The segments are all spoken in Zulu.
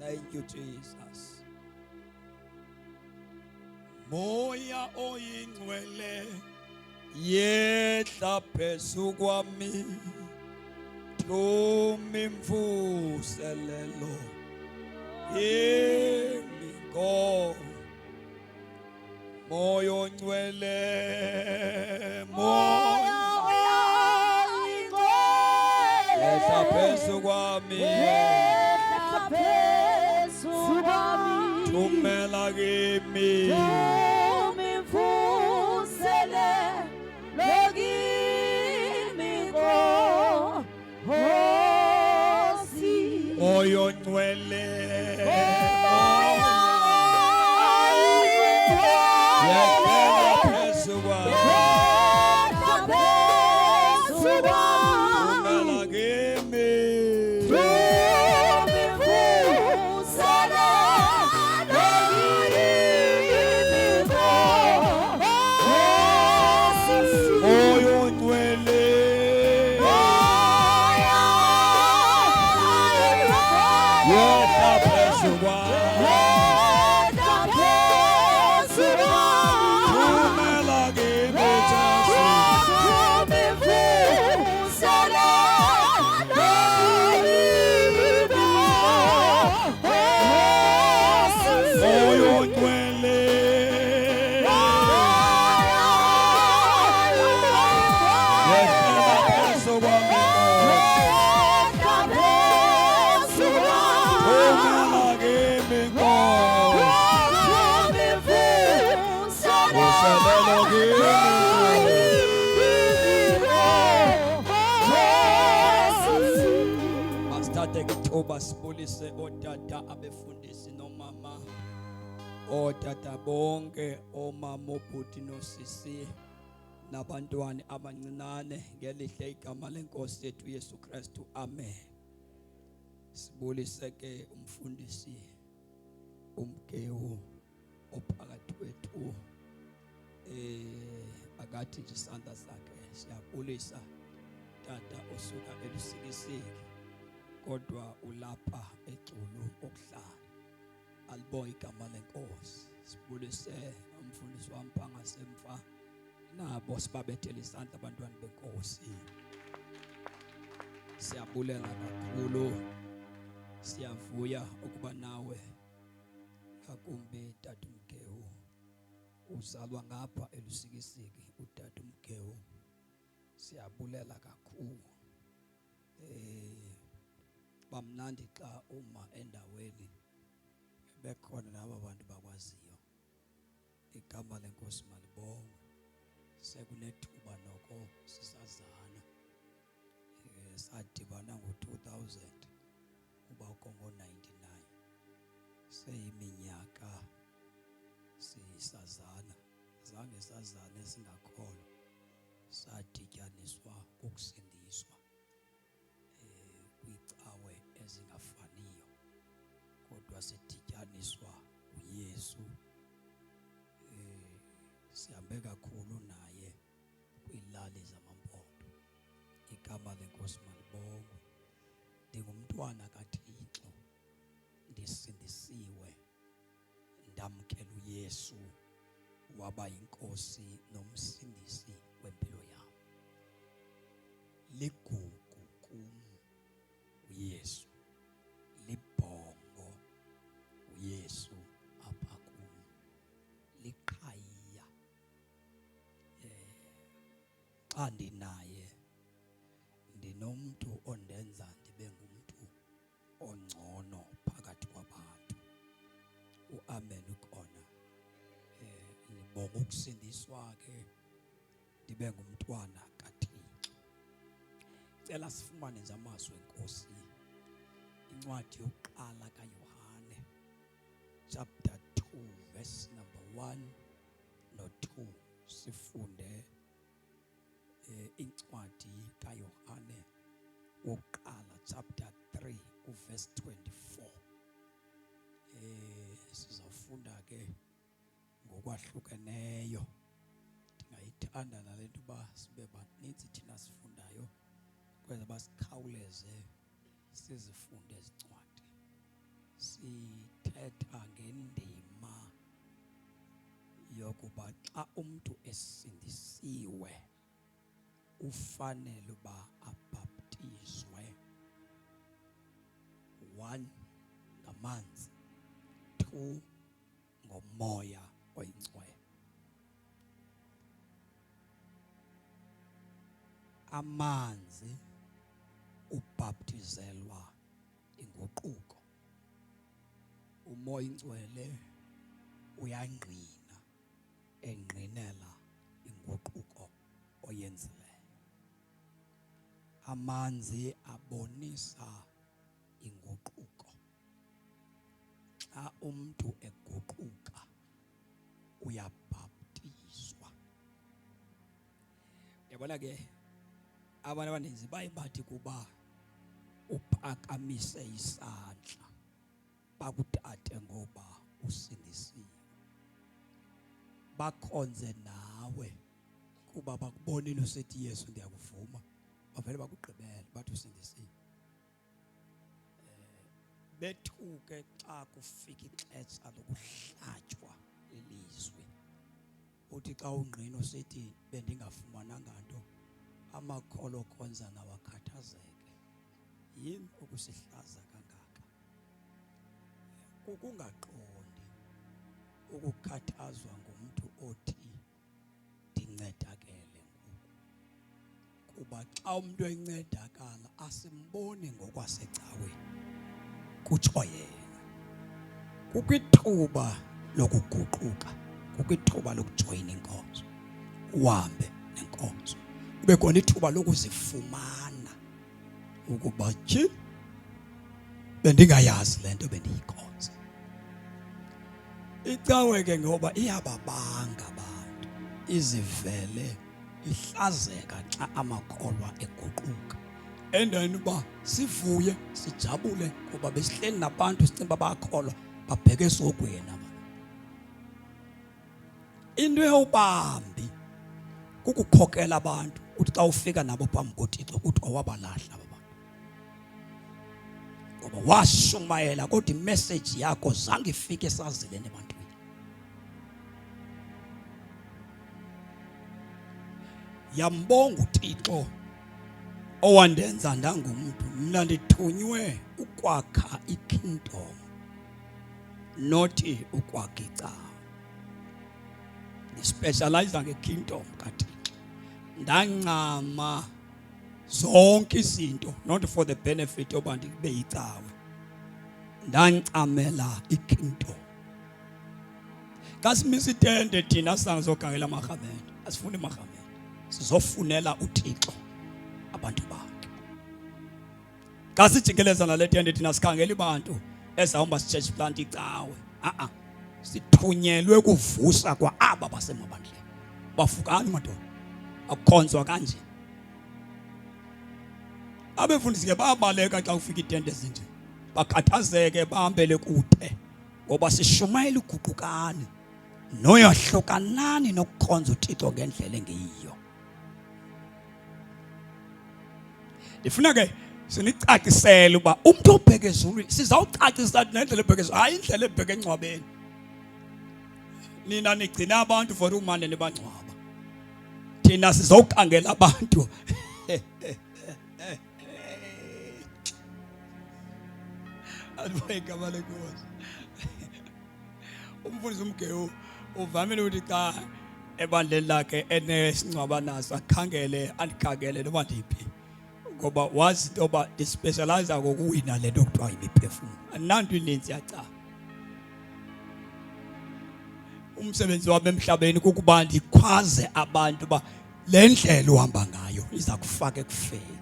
Thank you, Jesus. Moya oyingcwele yehla phezu kwami, thuma imvuselelo yemi ngo moya ongcwele, moya oyingcwele yehla phezu kwami, thumela kimi moya ongcwele, yehla phezu kwami, thumela kimi basibulise otata abefundisi nomama, otata bonke, omama, obhuti nosisi nabantwana abancinane ngelihle igama lenkosi yethu Yesu Kristu, amen. Sibulise ke umfundisi uMgewu ophakathi kwethu, akathi nje isandla sakhe. Siyabulisa tata osuka elusikisiki kodwa ulapha eCulu okuhlala, aliboy igama lenkosi. Sibulise umfundisi wami phangasemva, nabo sibabethele isandla abantwana benkosi. Siyabulela kakhulu, siyavuya ukuba nawe ngakumbi tata uMgewu, uzalwa ngapha elusikisiki utata uMgewu. Siyabulela kakhulu, bamnandi xa uma endaweni bekhona laba bantu bakwaziyo igama lenkosi malibongwe. Sekunethuba noko sisazana, sadibana ngo-2000 uba ngo-99, seyiminyaka sisazana. Zange sazane singakholwa, sadityaniswa ukusindiswa kwicawe ezingafaniyo, kodwa sidityaniswa uYesu. Sihambe kakhulu naye kwiilali zamaMpondo. Igama lenkosi malibongwe. Ndingumntwana kaThixo, ndisindisiwe, ndamkela uYesu waba yinkosi nomsindisi wempilo yam. Ligugu kum uYesu, libhongo uYesu apha kum, liqhayiya xa ndinaye. Ndinomntu ondenza ndibe ngumntu ongcono phakathi kwabantu. Uamen ukona. Ngibonga ukusindiswa ke ndibe ngumntwana kaThixo. Cela sifumane nje amazwi enkosi. Incwadi yokuqala kaYohane chapter 2 verse number 1 no-2. Sifunde incwadi kaYohane wokuqala chapter 3 verse 24. Sizafunda ke ngokwahlukeneyo. Ndingayithanda nalento uba sibe baninzi thina sifundayo, kweza basikhawuleze sizifunde ezincwadi. ukuba xa umuntu esindisiwe ufanele uba abhaptizwe, 1 ngamanzi, 2 ngomoya oyingcwele. Amanzi ubhaptizelwa inguquko, umoya oyingcwele uyangqina, engqinela inguquko oyenzileyo. Amanzi abonisa inguquko. Xa umuntu eguquka uyabhaptizwa. Yabona ke abantu abaninzi baye bathi kuba uphakamise isandla bakuthathe ngoba usindisiwe, bakhonze nawe kuba bakubonile usithi Yesu ndiyakuvuma, bavele bakugqibele bathi usindisiwe. Bethuke xa kufika ixesha lokuhlatywa ilizwi, uthi xa ungqina usithi bendingafumananga nto, amakholo khonza nawo akhathazeke. Yini okusihlaza kangaka? Ukungaqondi, ukukhathazwa ngumntu othi ndincedakele ngoku. Kuba xa umntu encedakala asimboni ngokwasecaweni, kutsho yena. Kukwithuba lokuguquka, kukwithuba lokujoyina inkonzo, uhambe nenkonzo. Kube khona ithuba lokuzifumana ukuba bendingayazi le nto bendiyikhonza. Icawe ke ngoba iyababanga abantu, izivele ihlazeka xa amakholwa eguquka. Endaweni uba sivuye sijabule kuba besihleli nabantu sicimba bakholwa babheke esogweni abantu. Into eyobambi kukukhokela abantu uthi xa ufika nabo phambi koThixo uthi awabalahla aba bantu, ngoba washumayela kodwa imessage yakho zange ifike esazileni ebantwini. Yambonga uThixo owandenza ndangumntu. Mna ndithunywe ukwakha ikingdom, nothi ukwakha icawa. Ndispecialize ngekingdom kaThixo. Ndancama zonke izinto, not for the benefit yoba ndibe yicawa. Ndancamela ikingdom. Kasimisa itende thina sangizokhangela amarhamente, asifuni amarhamente, sizofunela uThixo abantu bakhe. Kasijikeleza nale tende thina sikhangela abantu ezahamba si-church plant icawe. Sithunyelwe kuvusa kwa aba basemabandleni. Bafukani madoda, akukhonzwa kanje. Abefundisi ke babaleka xa ufika itende ezinje, bakhathazeke bahambele kude, ngoba sishumayela uguqukani noyahlukanani nokukhonza uThixo ngendlela engeyiyo. Ndifuna ke sinicacisele uba umuntu obheke ezulwini sizawucacisa nendlela ebheke ezulwini, hayi indlela ebheke engcwabeni. Nina nigcina abantu for umane nebangcwaba, thina sizawukhangela abantu. Alibuyeka balekosi. Umfundisi uMgewu uvamile ukuthi xa ebandleni lakhe enesingcwaba naso akhangele, andikhangele noma ndiphi, ngoba wazi intoba ndispecialize ngokuwina le nto kuthiwa yimiphefumlo. Andinanto ininzi yaca. Umsebenzi wami emhlabeni kukuba ndikhwaze abantu uba le ndlela uhamba ngayo iza kufaka ekufeni.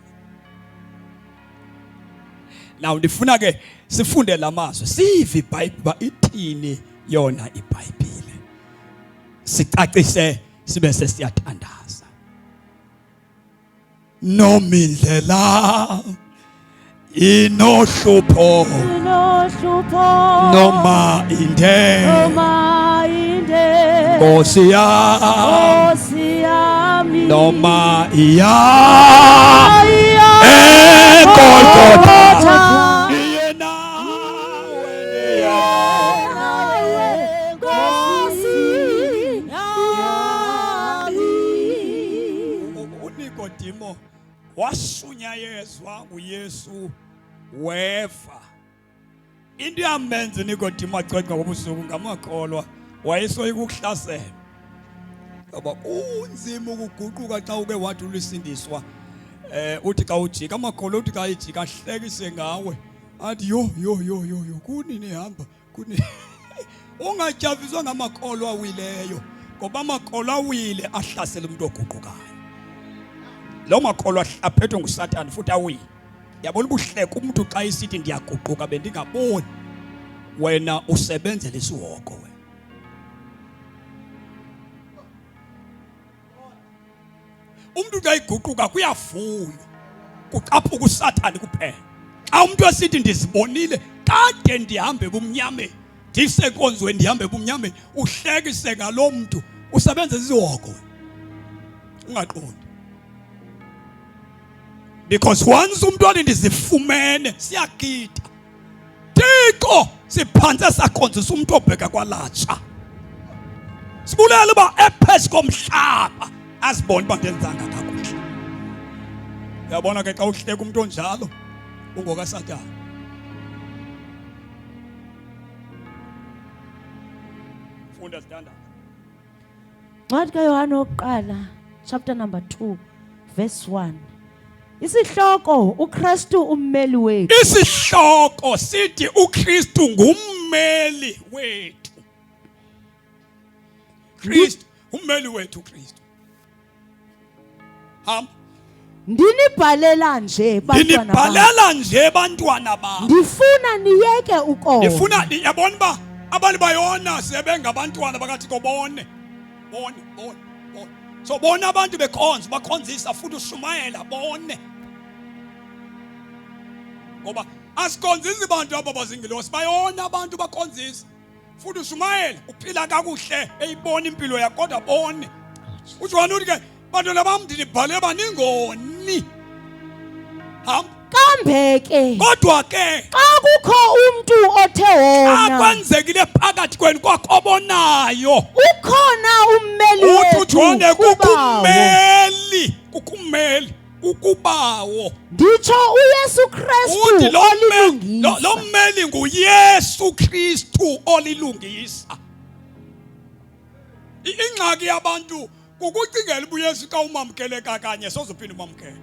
Now ndifuna ke sifunde la mazwi, sive iBhayibhile uba ithini yona iBhayibhile, sicacise sibe sesiyathandaza. Nomindlela inohlupho noma inde Nkosi yami noma iya eGolgotha. Nikodimo wasunyayezwa nguYesu weva. Into yamenza Nikodimo acoceka ngobusuku ngamakholwa wayesoyika ukuhlasela. Ngoba unzima ukuguquka xa uke wathi ulisindiswa. Uthi xa ujika amakholwa uthi xa ijika ahlekise ngawe. Athi yo kunini hamba kunini. Ungatyafiswa ngamakholwa awileyo ngoba amakholwa awile ahlasela umuntu oguqukayo. Lo makholwa aphethwe nguSathane futhi awile. Yabona ubuhleka umuntu xa isithi ndiyaguquka bendingaboni wena usebenzela isiwoko wena. Umuntu xa iguquka kuyavunywa kuqaphuka uSathane kuphela. Xa umuntu esithi ndizibonile kade ndihambe ebumnyameni ndisenkonzweni ndihambe ebumnyameni uhlekise ngalo muntu usebenzela isiwoko wena. Ungaqondi. Because once umuntu wathi ndizifumene siyagida. Thixo siphantse sakhonzisa umuntu obheka kwalatsha. Sibulela uba ephesi komhlaba azibone uba ndenzanga kakuhle. Uyabona ke xa uhleka umuntu onjalo ungokaSathane. Funda standard. Ncwadi kaYohane wokuqala chapter number 2 verse 1. Isihloko uKristu ummeli wethu. Isihloko sithi uKristu ngummeli wethu. Kristu ummeli wethu uKristu. Ndinibhalela nje bantwana bam. Ndifuna niyeke ukona. Ndifuna yabona ba abali bayona sebengabantwana bakaThixo bone. So bona abantu bekhonza bakhonzisa futhi ushumayela bone. Ngoba asikhonzisi abantu ababazingilosi bayona abantu bakhonzisa. Futhi ushumayela uphila kakuhle eyibona impilo yakho kodwa bone. uJohn uthi ke bantwana bam ndinibhale baningoni. Kambe ke kodwa ke xa kukho umuntu othe wona akwenzekile phakathi kwenu kwakho obonayo ukhona ummeli wethu uJohn kukumeli ukubawo nditsho uYesu Kristu olilungisa. Lo mmeli nguYesu Kristu olilungisa. Ingxaki yabantu kukucingela uYesu xa umamkeleka kanye sozophinda umamkele.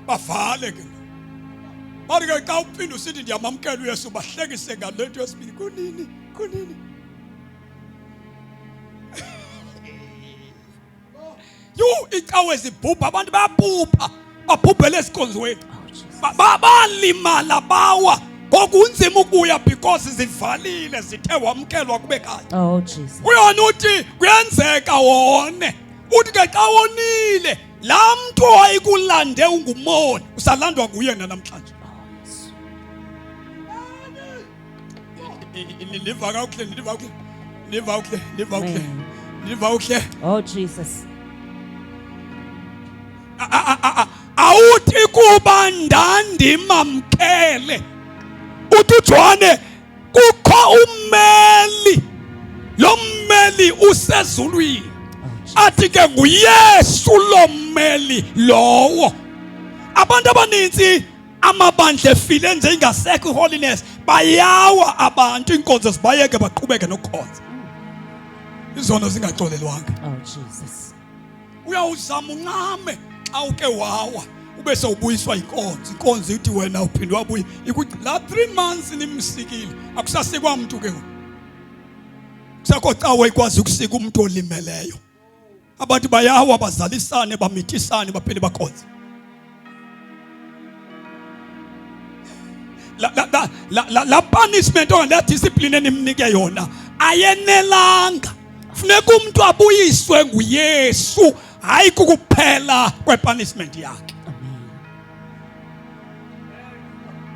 Bavale ke. Bathi ke xa uphinda usithi ndiyamamkela uYesu bahlekise ngalento yesibili kunini. Icawe zibhubha abantu bayabhubha babhubhele esikonzweni. Balimala bawa ngokunzima ukuya because zivalile zithe wamkelwa kube kade. Oh Jesus. Uyona uthi kuyenzeka wone. Uthi ke xa wonile laa mntu wayekulande ungumoni usalandwa nguye namhlanje. Liva kakuhle. Oh Jesus. Awuthi kuba ndandimamkele uthi uJohane kukho ummeli. Lo mmeli usezulwini. Athi ke nguYesu lo mmeli lowo. Abantu abaninzi amabandla efile nje ingasekho holiness bayawa abantu inkonzo zibayeke baqhubeke nokukhonza. Izono zingaxolelwanga. Oh Jesus. Uyawuzama uncame xa uke wawa ube sewubuyiswa inkonzo ithi wena uphindwa wabuya ikuthi la 3 months nimsikile akusasikwa umuntu ke sakho cawe ikwazi ukusika umuntu olimeleyo. Abantu bayawa bazalisane bamithisane baphinde bakhonze. La punishment or la discipline enimnike yona ayenelanga. Funeka umuntu abuyiswe nguYesu hayi kukuphela kwepunishment yakhe.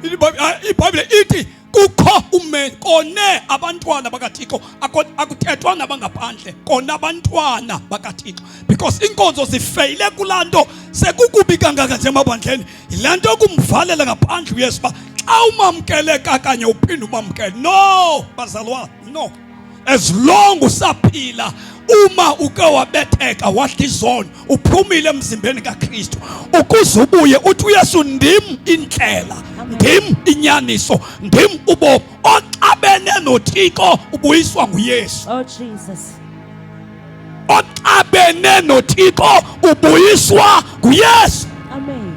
iBhayibhile ithi kukho kone abantwana bakaThixo akuthethwa nabangaphandle kona abantwana bakaThixo because inkonzo zifeyile kulanto sekukubi kangaka nje emabandleni ilanto kumvalela ngaphandle uYesu ba xa umamkeleka kanye uphinda umamkele no bazalwa no as long usaphila, uma uke wabetheka wadla izono uphumile emzimbeni kaKristu, ukuze ubuye uthi uYesu ndim indlela, ndim inyaniso, ndim ubomi. Oxabene noThixo ubuyiswa nguYesu. Oh Jesus. Oxabene noThixo ubuyiswa nguYesu. Amen.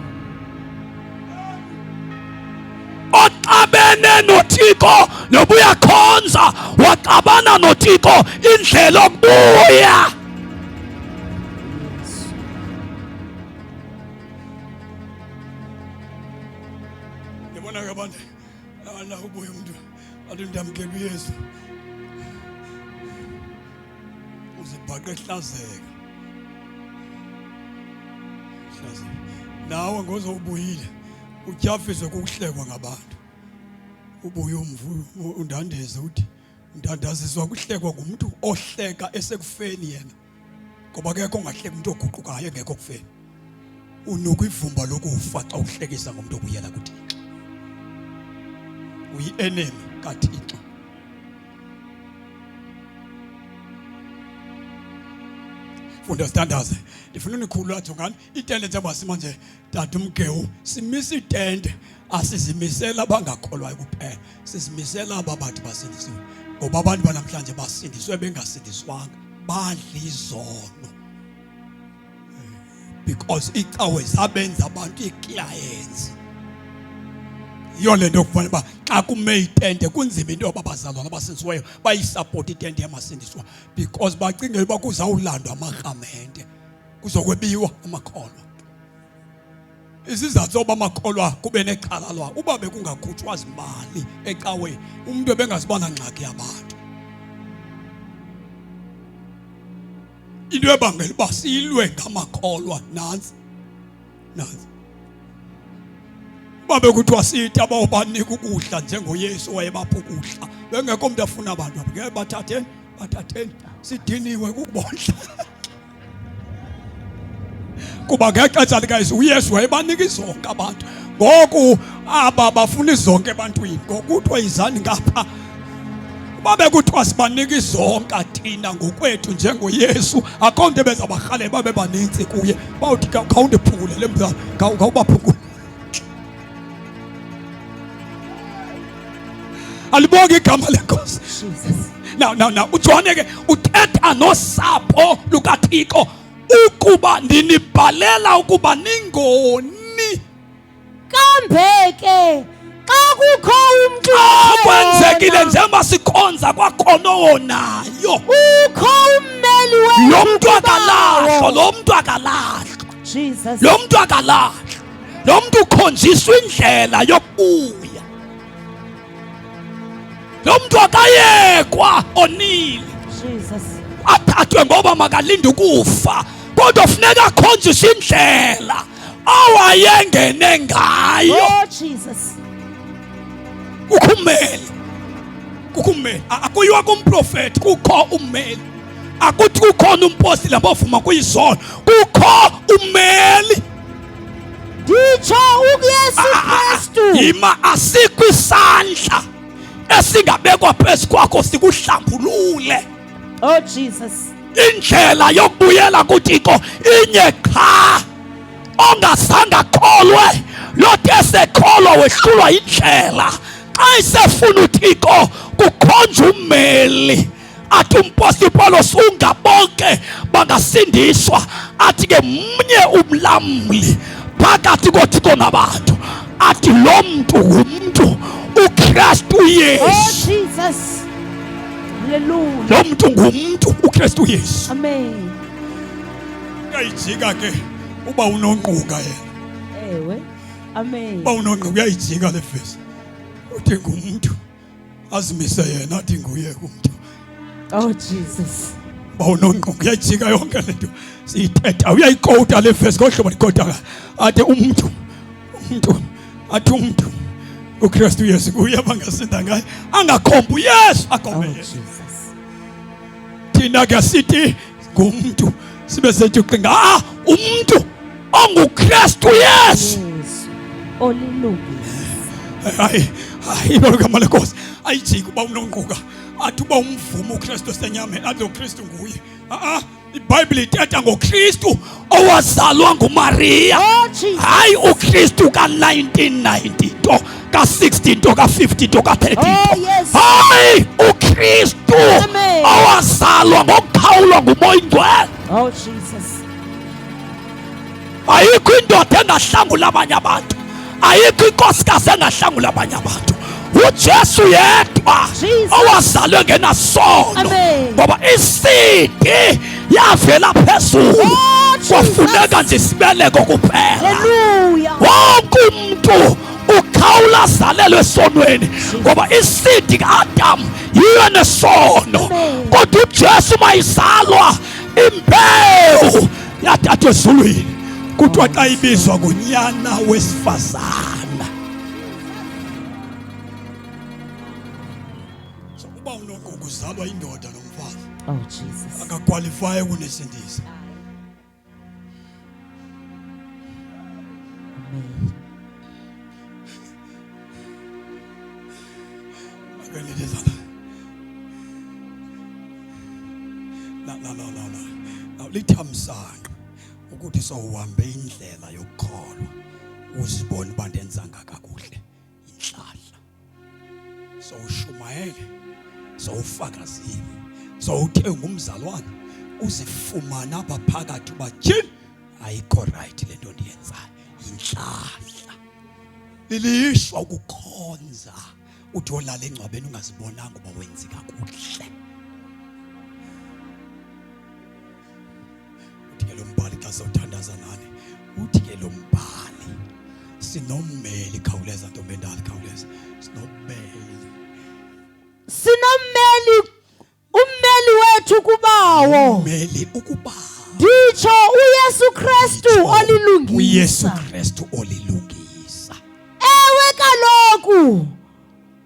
Oxabene noThixo noba uyakhonza waxabana noThixo indlela okubuya. Yabona ke abantu ala ubuye umuntu athi ndamkela uYesu uzibhaqa ehlazeka. Nawe ngozobuyile utyafiswe kuhlekwa ngabantu, ubuye undandeze uthi ndandaziswa kuhlekwa ngumuntu ohleka esekufeni yena, ngoba kekho ongahleka umuntu oguqukayo engekho kufeni. Unuka ivumba lokufa xa uhlekisa ngomuntu obuyela kuThixo. Uyi-enemy kaThixo. Funda standards. Ndifuna unikhulula jongani itende njengoba simanje tata umgewu simisa itende asizimisela abangakholwayo kuphela, sizimisela aba bantu basindisiwe, ngoba abantu banamhlanje basindiswe bengasindiswanga, badla izono because icawe zabenza abantu iclients. Yiyo le nto okufanele uba xa kume itende kunzima into yoba abazalwana abasindisiweyo bayisupport itende yamasindiswa, because bacingela uba kuzawulandwa amarhamente, kuzokwebiwa amakholwa. Isizathu soba amakholwa kube nexhala lwawo uba bekungakhutshwa zimali ecaweni, umuntu ebengazibona ngxaki yabantu. Into ebangela uba siyilwe ngamakholwa nansi. Babe kuthiwa sithi abawubanika ukudla njengoYesu wayebapha ukudla, bengekho umuntu afuna abantu ngeke bathatheni sidiniwe kubondla. Kuba ngexesha likaYesu uYesu wayebanika izonke abantu, ngoku aba bafuna izonke ebantwini, ngokuthiwa izani ngapha. Babe kuthiwa sibanika izonke thina ngokwethu njengoYesu, akho nto bezabarhalela babe baninzi kuye, bawuthi khawundiphungule le mzana, khawubaphungule. Alibonge igama lenkosi. Now uJohane ke uthetha nosapho lukaThixo ukuba ndinibhalela ukuba ningoni. Kambe ke xa kukho umntu kwenzekile njengoba sikhonza kwakhona nayo, ukho ummeli wethu, lo mntu akalahlwa, lo mntu akalahlwa, Jesus. lo mntu akalahlwa, lo mntu ukhonjiswa indlela yokubuya. Lo mntu akayekwa onile Jesus. athathwe ngoba makalinde ukufa, kodwa funeka akhonjiswe indlela awayengene ngayo. Oh Jesus. Kukhumeli akuyiwa kumprofeti, kukho ummeli. Akuthi kukhona umpostile abavuma kuyizono, kukho ummeli. Nditsho uYesu Kristu. Yima asikho isandla esingabekwa phezu kwakho sikuhlambulule. Oh Jesus. Indlela yokubuyela kuThixo inye qha. Ongazange akholwe lothi esekholwa wehlulwa indlela. Xa isefuna uThixo kukhonjwa ummeli. Athi umpostile Paulos ungabonke bangasindiswa, athi ke mnye umlamli phakathi koThixo nabantu, athi lo mntu ngumntu uKristu Oh Yesu. Jesus. Hallelujah. Lo mntu ngumntu uKristu Yesu. Amen. Uyayijika ke uba unonquka yena. Ewe. Amen. Uba unonquka uyayijika le verse. Uthi ngumntu azimise yena athi nguye umntu. Oh Jesus. Uba unonquka uyayijika yonke le nto siyithetha, uyayikota le verse ngohlobo likota athi umntu athi umntu uKristu Yesu kuye abangasinda ngaye, angakhomba uYesu akhombe Yesu. Thina ke sithi ngumntu sibe sethi uqinga umntu onguKristu Yesu. Hallelujah. Hayi igama lenkosi ayijiki uba unonquka athi uba umvumo uKristu senyameni athi uKristu nguye. iBhayibhile ithetha ngoKristu owazalwa nguMaria. Hayi uKristu ka1990 nto ka60 nto ka50 nto ka30. Hayi uKristu owazalwa ngokukhawulwa nguMoya Ingcwele. Oh Jesus. Ayikho indoda engahlangula abanye abantu, ayikho inkosikazi engahlangula abanye abantu. uJesu yedwa owazalwe ngenasono, ngoba isidi yavela phezulu, kwafuneka nje isibeleko kuphela. Wonke umuntu ukhawula azalelwe esonweni, ngoba isidi kaAdamu yiyo nesono. Kodwa uJesu mayizalwa imbewu yathathwa ezulwini, kuthiwa xa ibizwa ngunyana wesifazana. So uba unogogo uzalwa indoda nomfazi, oh Jesus, akakwalify ukunesindisa. amen. Now lithamsanqa ukuthi sowuhambe indlela yokukholwa uzibone uba ndenzanga kakuhle inhlahla, sowushumayele, sowufakazile, sowuthe ngumzalwane, uzifumana apha phakathi uba tyhini ayikho right le nto ndiyenzayo, inhlahla. Lilishwa ukukhonza uthi olala engcwabeni ungazibonanga uba wenzi kakuhle. Uthi ke lo mbhali xa sewuthandaza nani, uthi ke lo mbhali sinommeli, khawuleza ntombi endala, khawuleza, sinommeli, ummeli wethu kubawo, ummeli ukuba nditsho uYesu Kristu olilungisa. uYesu Kristu olilungisa. Ewe kaloku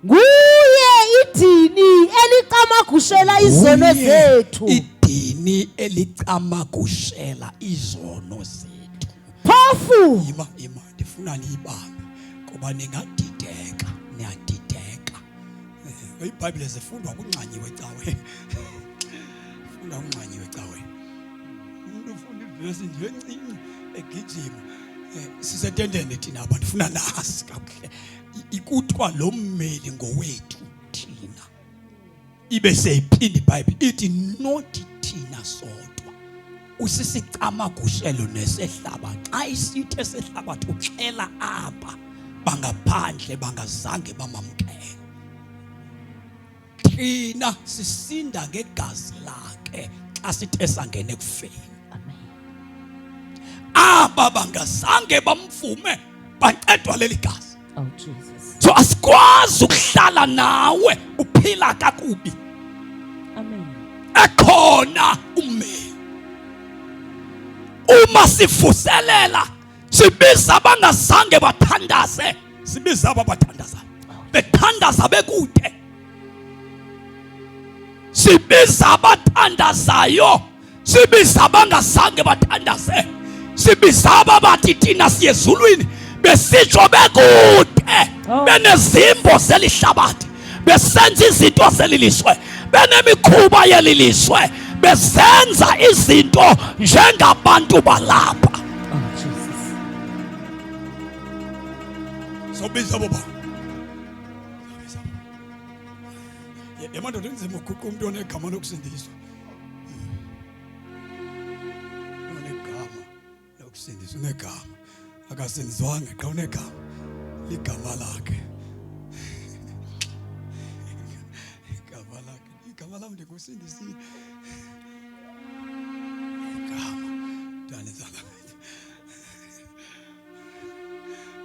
nguye idini elicamagushela izono zethu, idini elicamagushela izono zethu. phofu Ima ndifuna niyibambe ngoba ningadideka, niyadideka. iBhayibhile zifundwa kuncanyiwe cawe, funda kuncanyiwe cawe. Umuntu ufunda ivesi nje encinci egijima, sisetendeni thina abantu ndifuna nasi kakuhle. Ikuthiwa lo mmeli ngowethu thina, ibe seyiphinda iBhayibhile ithi not thina sodwa, usisicamagushelo nesehlaba. Xa isithe sehlabathi uxela apha bangaphandle bangazange bamamkela. Thina sisinda ngegazi lakhe xa sithe sangena ekufeni. Aba bangazange bamvume baqedwa leli gazi. oh Jesus, So asikwazi ukuhlala nawe uphila kakubi, amen. ekhona ummeli. Uma sivuselela sibiza abangazange bathandaze, sibiza aba bathandazayo bethandaza bekude, sibiza abathandazayo, sibiza abangazange bathandaze, sibiza aba bathi thina siye ezulwini besitsho bekude, benezimbo zelihlabathi, besenza izinto zelilizwe, benemikhuba yelilizwe, besenza izinto njengabantu balapha. Oh Jesus, Sobiza baba. Yamadoda nzima ukuguqa umuntu onegama lokusindiswa. Onegama lokusindiswa, unegama. Akasindizwanga qha unegama. Ligama lakhe. Igama lakhe. Igama lami ndikusindisile. Igama. Danizana.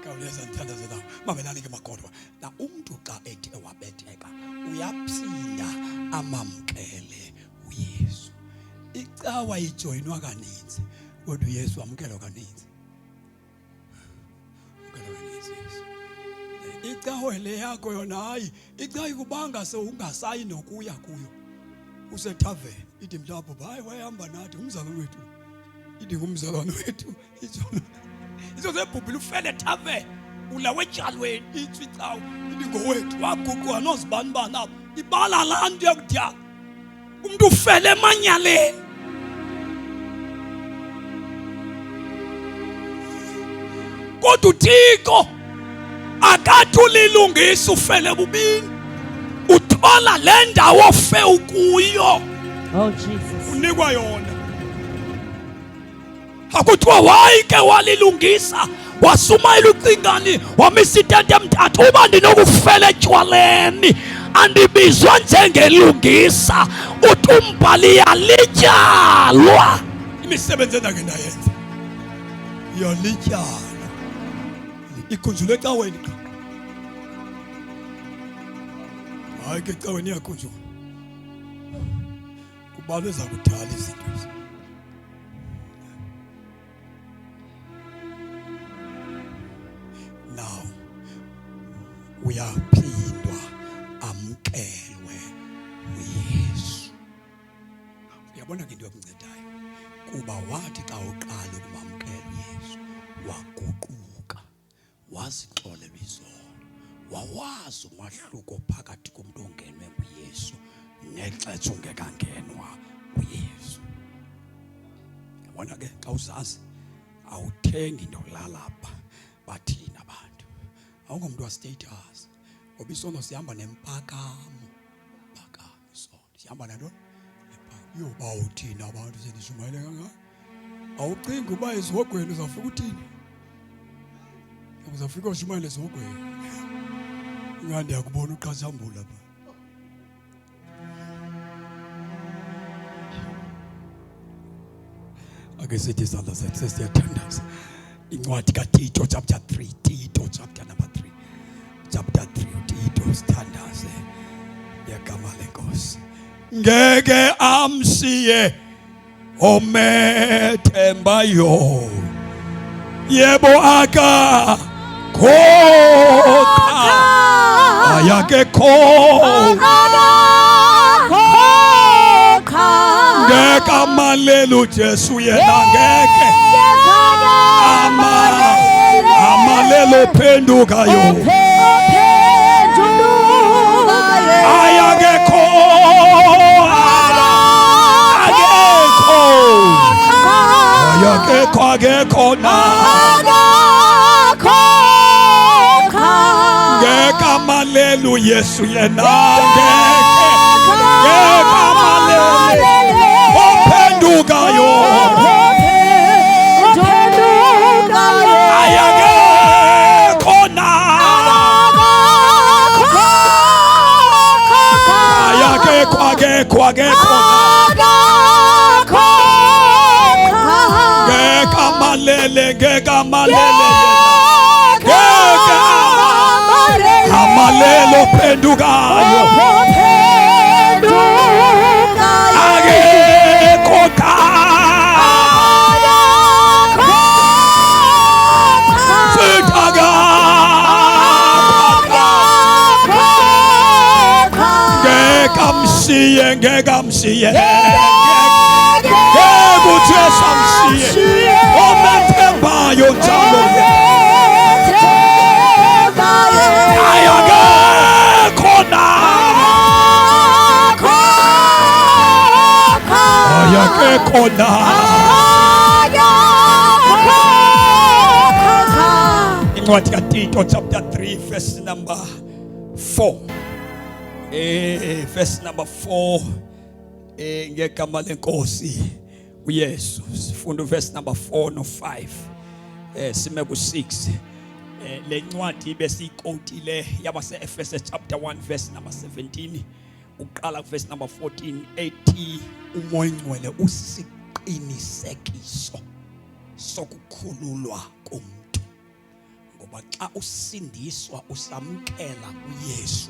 Khawuleza ndithandaze nawe. Mamelani ke makodwa. Na umuntu xa ethe wabetheka uyaphinda amamkele uYesu. Icawa ijoyinwa kaninzi, kodwa uYesu wamkelwa kaninzi. Icawa le yakho yona hayi, icawa ikubanga sewungasayi nokuya kuyo. Usethaveni ithi mhlawumbe hayi wayehamba nathi umzalwane wethu. Ithi ngumzalwane wethu. Izo zebhubhile ufele ethaveni. Ulawe etshalweni ithi icawa ithi ngowethu, waguqwa nozibani bani apho. ibala laa nto yakudala umntu ufele emanyaleni. Kodwa uThixo akathi ulilungisa ufele bubini, uthola le ndawo ofe ukuyo Oh, Jesus. unikwa yona. Akuthiwa wayike walilungisa wasumayela ucingani wamisa itente emthathu uba ndinokufela etywaleni andibizwa njengelungisa. Uthi umbhali yalityalwa imisebenzi endake ndayenza yalityalwa ikhunjulwe ecaweni qha. Hayi ke ecaweni iyakhunjulwa kubalwe eza kudala izinto ezi. Now uyaphindwa amkelwe uYesu. Uyabona ke into yokuncedayo kuba wathi xa uqala ukumamkela uYesu waguquka, wazixolela izono, wawazi umahluko phakathi komuntu ongenwe nguYesu nexesha ungekangenwa uYesu. Yabona ke xa uzazi awuthengi into lalapha bathina abantu. Awungomuntu wa-status ngoba isono sihamba nempakamo. Isono sihamba nantoni? Yoba uthina abantu senishumayele kangaka. Awucingi uba ezihogweni uzafika uthini? Uzafika ushumayele ezihogweni. Ingandi yakubona uqashambula lapha. Ake sithi isandla sethu sesiyathandaza. Incwadi kaTito chapter 3, Tito chapter number 3. Chapter 3 uTito sithandaze yegama lenkosi. Ngeke amsiye omethembayo, yebo aka khokha ayake khokha ngeke amalelu Jesu yena ngeke amalelo phendukayo ayakekho akekho na ngeke amalelu Yesu yena ngeke amalelu ophendukayo ngeke amalelo phendukayo akekho ngeke amsiye Jesu amsiye omethembayo njalo ayakekho na incwadi kaTito chapter 3 verse number 4. Verse number 4 ngegama lenkosi uYesu. Sifunda verse number 4 no 5 sime ku 6. Le ncwadi besiyikotile yabase Efeses chapter 1 verse number 17 uqala verse number 14 ethi umoya ngcwele usiqinisekiso sokukhululwa komuntu. Ngoba xa usindiswa usamkela uYesu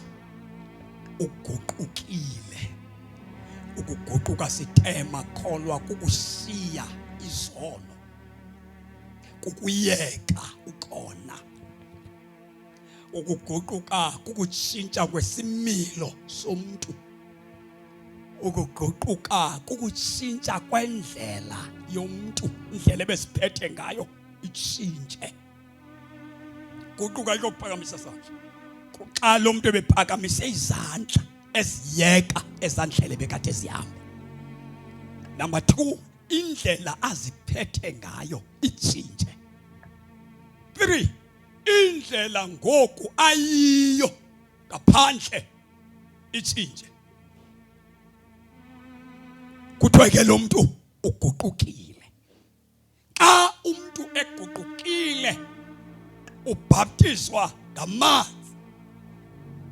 uguqukile. Ukuguquka sithema kholwa kukushiya izono, kukuyeka ukona. Ukuguquka kukutshintsha kwesimilo somuntu. Ukuguquka kukutshintsha kwendlela yomuntu, indlela ebesiphethe ngayo itshintshe. Guquka ikuphakamisa isandla. Xa lo muntu ebephakamise izandla esiyeka ezandlele bekade zihamba. Number 2, indlela aziphethe ngayo itshintshe. 3, indlela ngoku ayiyo ngaphandle itshintshe. Kuthiwe ke lo muntu uguqukile. Xa umuntu eguqukile ubhaptizwa ngamanzi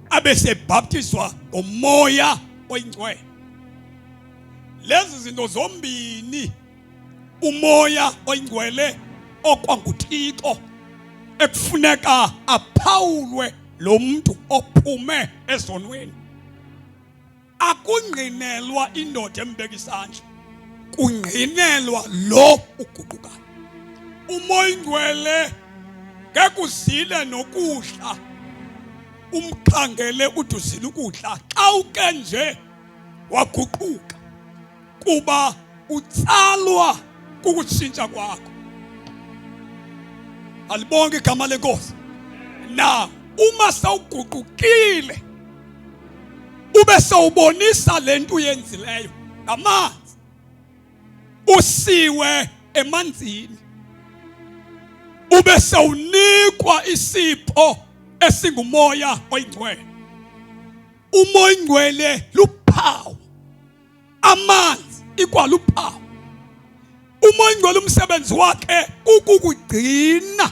abese bhaptizwa ngomoya oyingcwele. Lezi zinto zombini, umoya oyingcwele okwanguThixo, ekufuneka aphawulwe lo muntu ophume ezonweni. Akungqinelwa indoda embeka isandla, kungqinelwa lo uguqukayo. Umoya oyingcwele ngeke uzile nokudla umkhangele uduzile ukudla xa uke nje waguquka, kuba utsalwa kukutshintsha kwakho. Alibonke igama lenkosi. Na uma sawuguqukile ube sawubonisa lento uyenzileyo ngamanzi, usiwe emanzini, ube sawunikwa isipho esingumoya oyingcwele. Umoya oyingcwele luphawu, amanzi ikwaluphawu. Umoya oyingcwele umsebenzi wakhe ukukugcina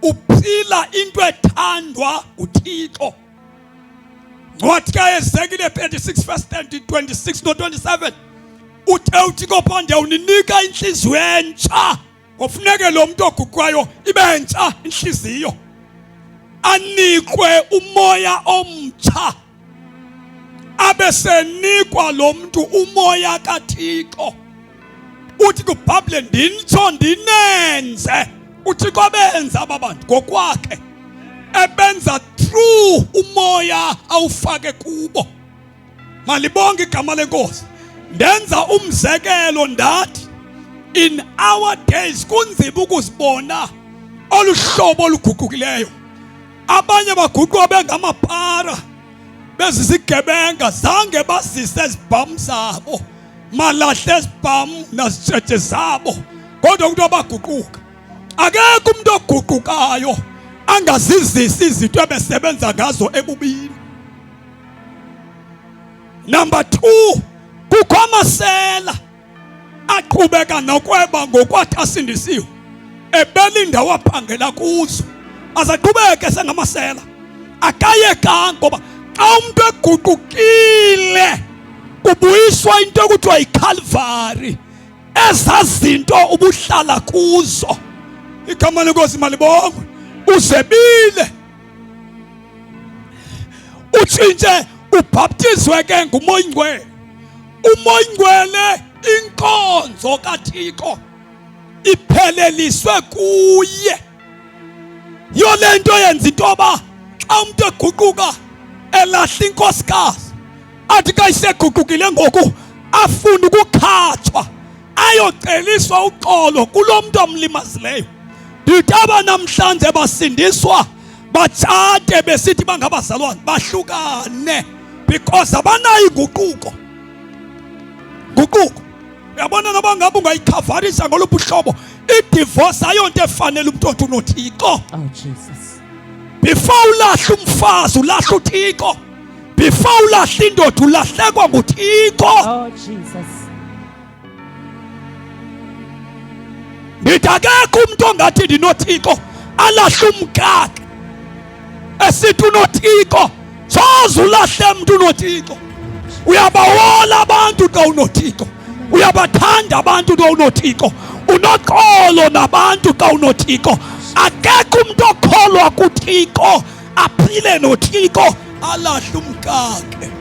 uphila into ethandwa uThixo. Ncwadi kaEzekiyeli 36 verse 26 no 27 uthe uThixo phande uninika inhliziyo entsha. Kufuneka lo muntu oguqwayo ibe entsha inhliziyo, anikwe umoya omtsha, abesenikwa lo muntu umoya kaThixo. Uthi kuBhayibhile ndintsho ndinenze uThixo benza ababantu ngokwakhe, ebenza through umoya awufake kubo. Malibonke igama lenkosi. Ndenza umzekelo ndathi in our days kunzima ukuzibona oluhlobo oluguqukileyo. Abanye baguqwa bengamapara, bezizigebenga, zange bazise izibhamu zabo, malahle izibhamu nazitshethe zabo, kodwa umuntu abaguquka. Akekho umuntu oguqukayo angazizisi izinto ebesebenza ngazo ebubini. Number 2, kukho amasela aqhubeka nokweba ngokwathi asindisiwe, ebela indawo aphangela kuzo, azaqhubeke sengamasela. Akayekanga, ngoba xa umuntu eguqukile ubuyiswa into ekuthiwa yiCalvary, ezazinto ubuhlala kuzo. Igama lenkosi malibongwe. Uzebile, utshintshe, ubhaptizwe ke ngumoya oyingcwele. Umoya oyingcwele inkonzo kaThixo ipheleliswe kuye. Yo lento yenza into yoba xa umuntu eguquka elahla inkosikazi, athi ka iseguqukile ngoku afune ukukhatshwa, ayoceliswa uxolo kulo muntu amlimazileyo. Ndithi aba namhlanje basindiswa batshate besithi bangabazalwane bahlukane because abanayo inguquko. Nguquko uyabona, noba ngabe ungayikhavarisa ngoluphi uhlobo, idivorce ayonto efanele umuntu othi unoThixo. Oh Jesus. Before ulahla umfazi ulahla uThixo, before ulahla indoda ulahlekwa nguThixo. Oh Jesus. Ndithi akekho umuntu ongathi ndinoThixo alahle umkakhe esithi unoThixo. Soze ulahle umuntu unoThixo. Uyabawola abantu xa unoThixo, uyabathanda abantu xa unoThixo, unoxolo nabantu xa unoThixo. Akekho umuntu okholwa kuThixo aphile noThixo alahle umkakhe.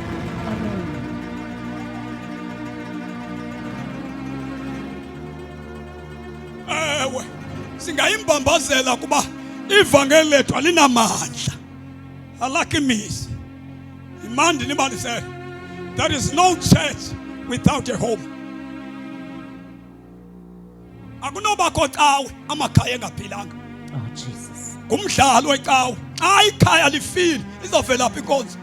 Ewe singayimbambazela kuba ivangeli lethu alinamandla, alakimisi. Imandi nibalisele, there is no church without a home. Akunobakho cawe amakhaya engaphilanga. Oh Jesus. Ngumdlalo wecawe. Xa ikhaya lifile izovela phi inkonzo?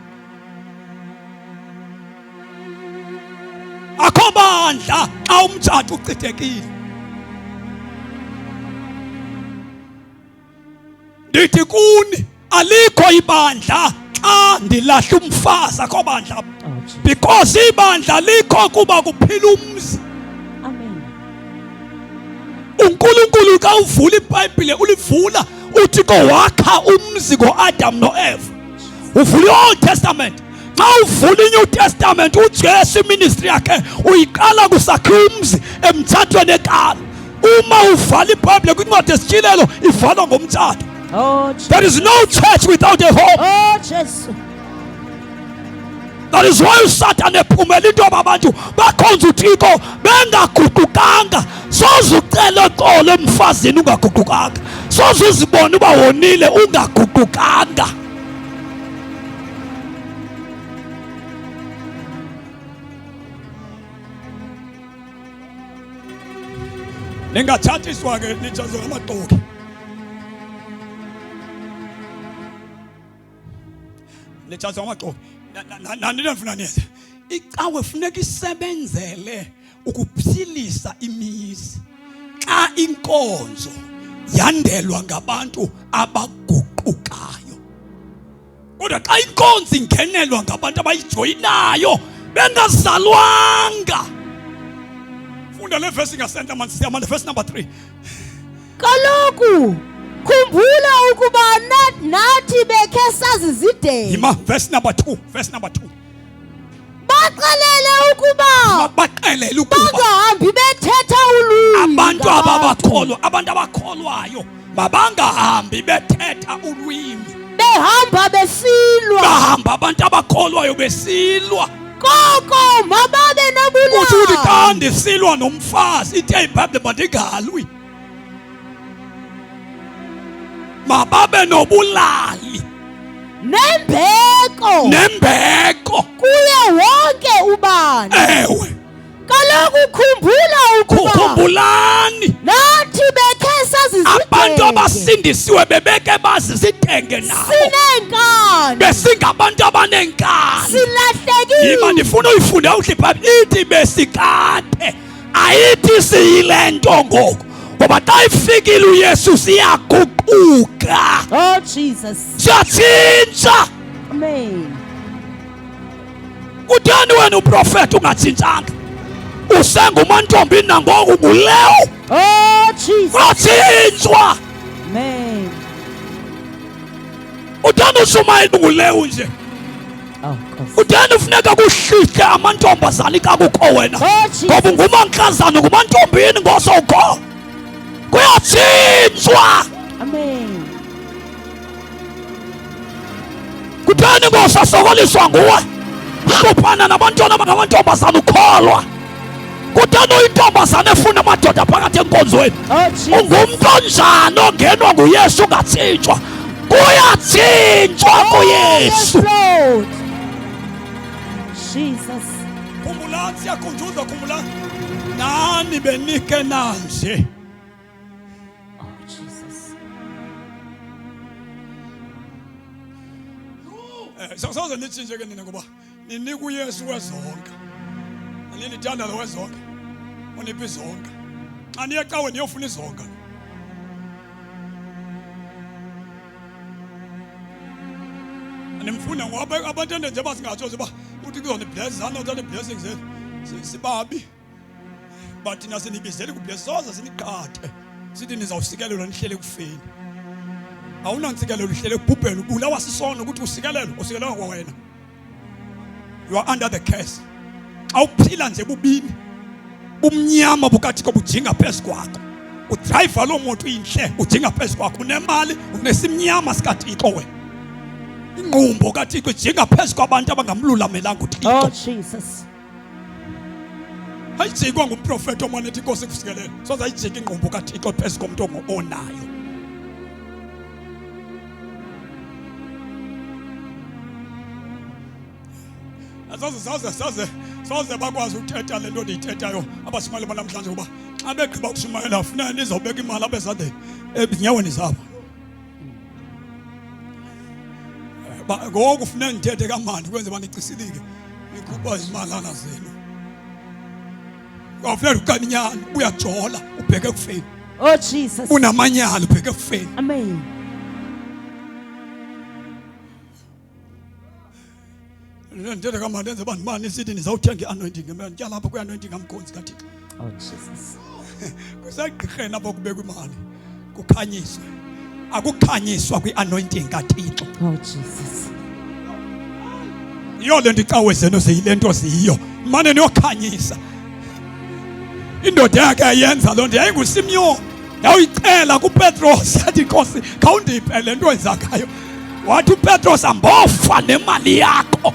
bandla xa umtshato uchithekile. Ndithi kuni alikho ibandla xa ndilahla umfazi akho bandla. Oh, Jesus. Because ibandla likho kuba kuphila umzi. Amen. uNkulunkulu xa uvula iBhayibhile ulivula uThixo wakha umzi ngoAdam noEva. Uvula iOld Testament. Xa uvula iNew Testament uJesu ministry yakhe uyiqala kusakhiwa umzi emtshatweni eqala. Uma uvala iBhayibhile kwincwadi yesitshilelo ivalwa ngomtshato. Oh, Jesus. There is no church without a home. Oh, Jesus. That is why uSatan ephumela into abantu bakhonza uThixo bengaguqukanga. Soze ucele xolo emfazini ungaguqukanga. Soze uzibone uba wonile ungaguqukanga. Ningathathiswa ke nitshazwe ngamaxoki. Nitshazwe ngamaxoki. Nani nifuna niyenze? Icawe funeka isebenzele ukuphilisa imizi. Xa inkonzo yandelwa ngabantu abaguqukayo. Kodwa xa inkonzo ingenelwa ngabantu abayijoyinayo bengazalwanga. Funda le verse ingasenta manje siyama le verse number 3. Kaloku khumbula ukuba nathi bekhe sazizidela. Yima verse number 2, verse number 2. Baxelele ukuba Baxelele ukuba bangahambi bethetha ulwimi. abantu abakholwayo mabangahambi bethetha ulwimi. Behamba besilwa. Bahamba abantu abakholwayo besilwa. Koko mababe nobulali. Uthi uthi xa ndisilwa nomfazi ithe iBhayibhile mandingalwi. Mababe nobulali. Nembeko. Kuye wonke ubani. Ewe. Kaloku Khumbulani. Nathi bekhe sazizidela. Abantu abasindisiwe bebeke bazizidenge nabo. Sinenkani. Besingabantu abanenkani. Silahlekile. Yima ndifuna uyifunde uhle iBhayibhile ithi besikade. Ayithi siyile nto ngoku. Ngoba xa ifikile uYesu siyaguquka. Oh, Jesus. Siyatshintsha. Amen. Kutheni wena uprofeti ungatshintshanga? Usengumantombi nangoku ngulewu. Oh, Jesus. Watshintshwa. Amen. Utheni uShumayeli ngulewu nje? Oh, God. Utheni ufuneka kuhlihle amantombazana kakukho wena? Oh, Jesus. Ngoba ngumankazana ngumantombini ngosokho. Kuyatshintshwa. Amen. Kutheni ngosasokoliswa nguwe? Hluphana nabantwana abangamantombazana ukholwa. Kutheni uyintombazana efuna amadoda phakathi enkonzweni? Oh, Jesus. Ungumntu onjani ongenwa nguYesu ungatshintshwa? Kuyatshintshwa kuYesu. Yes, Lord. Jesus. Khumbulani siyakhunjuzwa khumbulani. Nani benike nanje. Oh, Jesus. Soze nitshintshe ke nina ngoba ninika uYesu wezonke. Anilithanda lo wezonke. Uniphi zonke. Xa niye ecaweni niyofuna izonke. Animfuna ngoba abantu nje basingatsho nje ba uthi kuzona blessings not the blessings sibabi. But thina sinibizele kubless soze siniqhathe. Sithi nizawusikelelwa nihlele kufeni. Awunantsikelelo uhlele kubhubhela ubulawa sisono ukuthi usikelelo usikelelwa kwa wena. You are under the curse. Awuphila nje bubini. Bumnyama bukathixo bujinga phezu kwakho. Udrive lo moto inhle ujinga phezu kwakho unemali unesimnyama sikathixo wena. Ingqumbo kathixo ijinga phezu kwabantu abangamlulamelanga uthixo. Oh, Jesus. Ayijikwa ngumprofeti omane ethi inkosi kusikelela. Soze ayijike ingqumbo kathixo phezu komuntu onayo. Soze bakwazi ukuthetha lento ndiyithethayo abashumayeli banamhlanje kuba xa begqiba ukushumayela funeka nizawubeka imali abezandleni ezinyaweni zabo. Ngoku funeka ndithethe kamandi kwenze uba ndicisilike nikhupha imalana zenu. Awufela ukanyana uyajola ubheke kufeni. Oh Jesus. Unamanyala ubheke kufeni. Amen. Ndithetha kamanje enze bandimani sithi nizawuthenga i-anointing ngemali lapha kwi-anointing kamkhonzi kaThixo. Oh Jesus. Kusegqirheni apho kubekwa imali kukhanyiswe. Akukhanyiswa kwi-anointing kaThixo. Oh Jesus. Iyo le nto icawe zeno ziyile nto ziyo. Mane niyokhanyisa. Indoda yakhe yayenza loo nto yayinguSimyoni. Yawuyicela kuPetros yathi Nkosi khawundiphe le nto enzakayo. Wathi uPetros ambofa nemali yakho.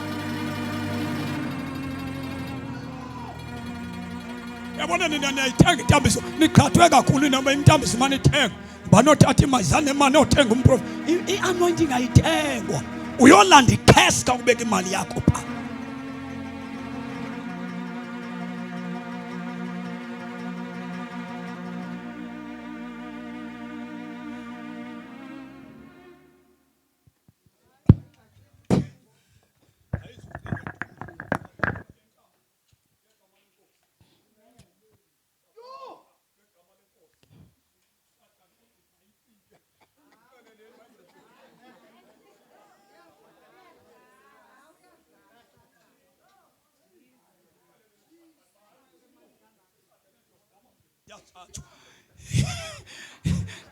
Yabona nina niyayithenga intambiso niqhathwe kakhulu noma intambiso manje ithenga banothatha imazane manje othenga umprof i-anointing ayithengwa uyolanda icash ka ubeka imali yakho pha.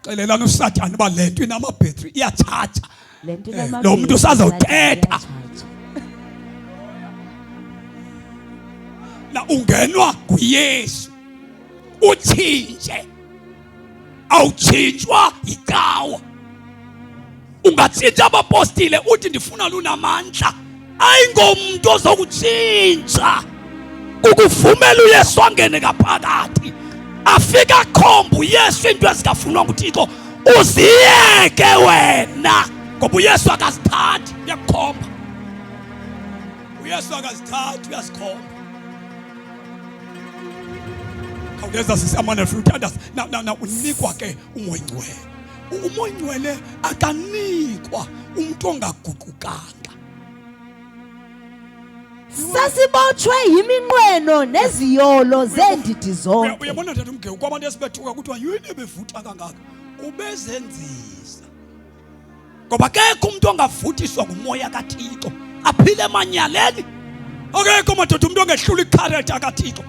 Xelelana uSathane ba lento inamabhetri iyathatha. Lento Lo muntu usazawuthetha. Na ungenwa kuYesu. Uthinje. Awutshintshwa icawa. Ungathinta abapostile uthi ndifuna lunamandla. Ayingomuntu ozokutshintsha. Ukuvumela uYesu angene ngaphakathi. Afika khomba uYesu into ezikafunwa nguThixo uziyeke wena ngoba uYesu akazithathi uyakhomba. uYesu akazithathi uyasikhomba. Khawuleza sisamane futhandas na unikwa ke umoya ngcwele. Umoya ngcwele akanikwa umuntu ongaguqukanga. Sasibotshwe yiminqweno neziyolo zendidi zonke. Uyabona nje umgeu kwabantu esibethuka kuthiwa yini bevutha kangaka ubezenzisa. Ngoba akekho umuntu ongavuthiswa ngumoya kaThixo aphile emanyaleni. Akekho madoda umuntu ongehlula ikharacter kaThixo.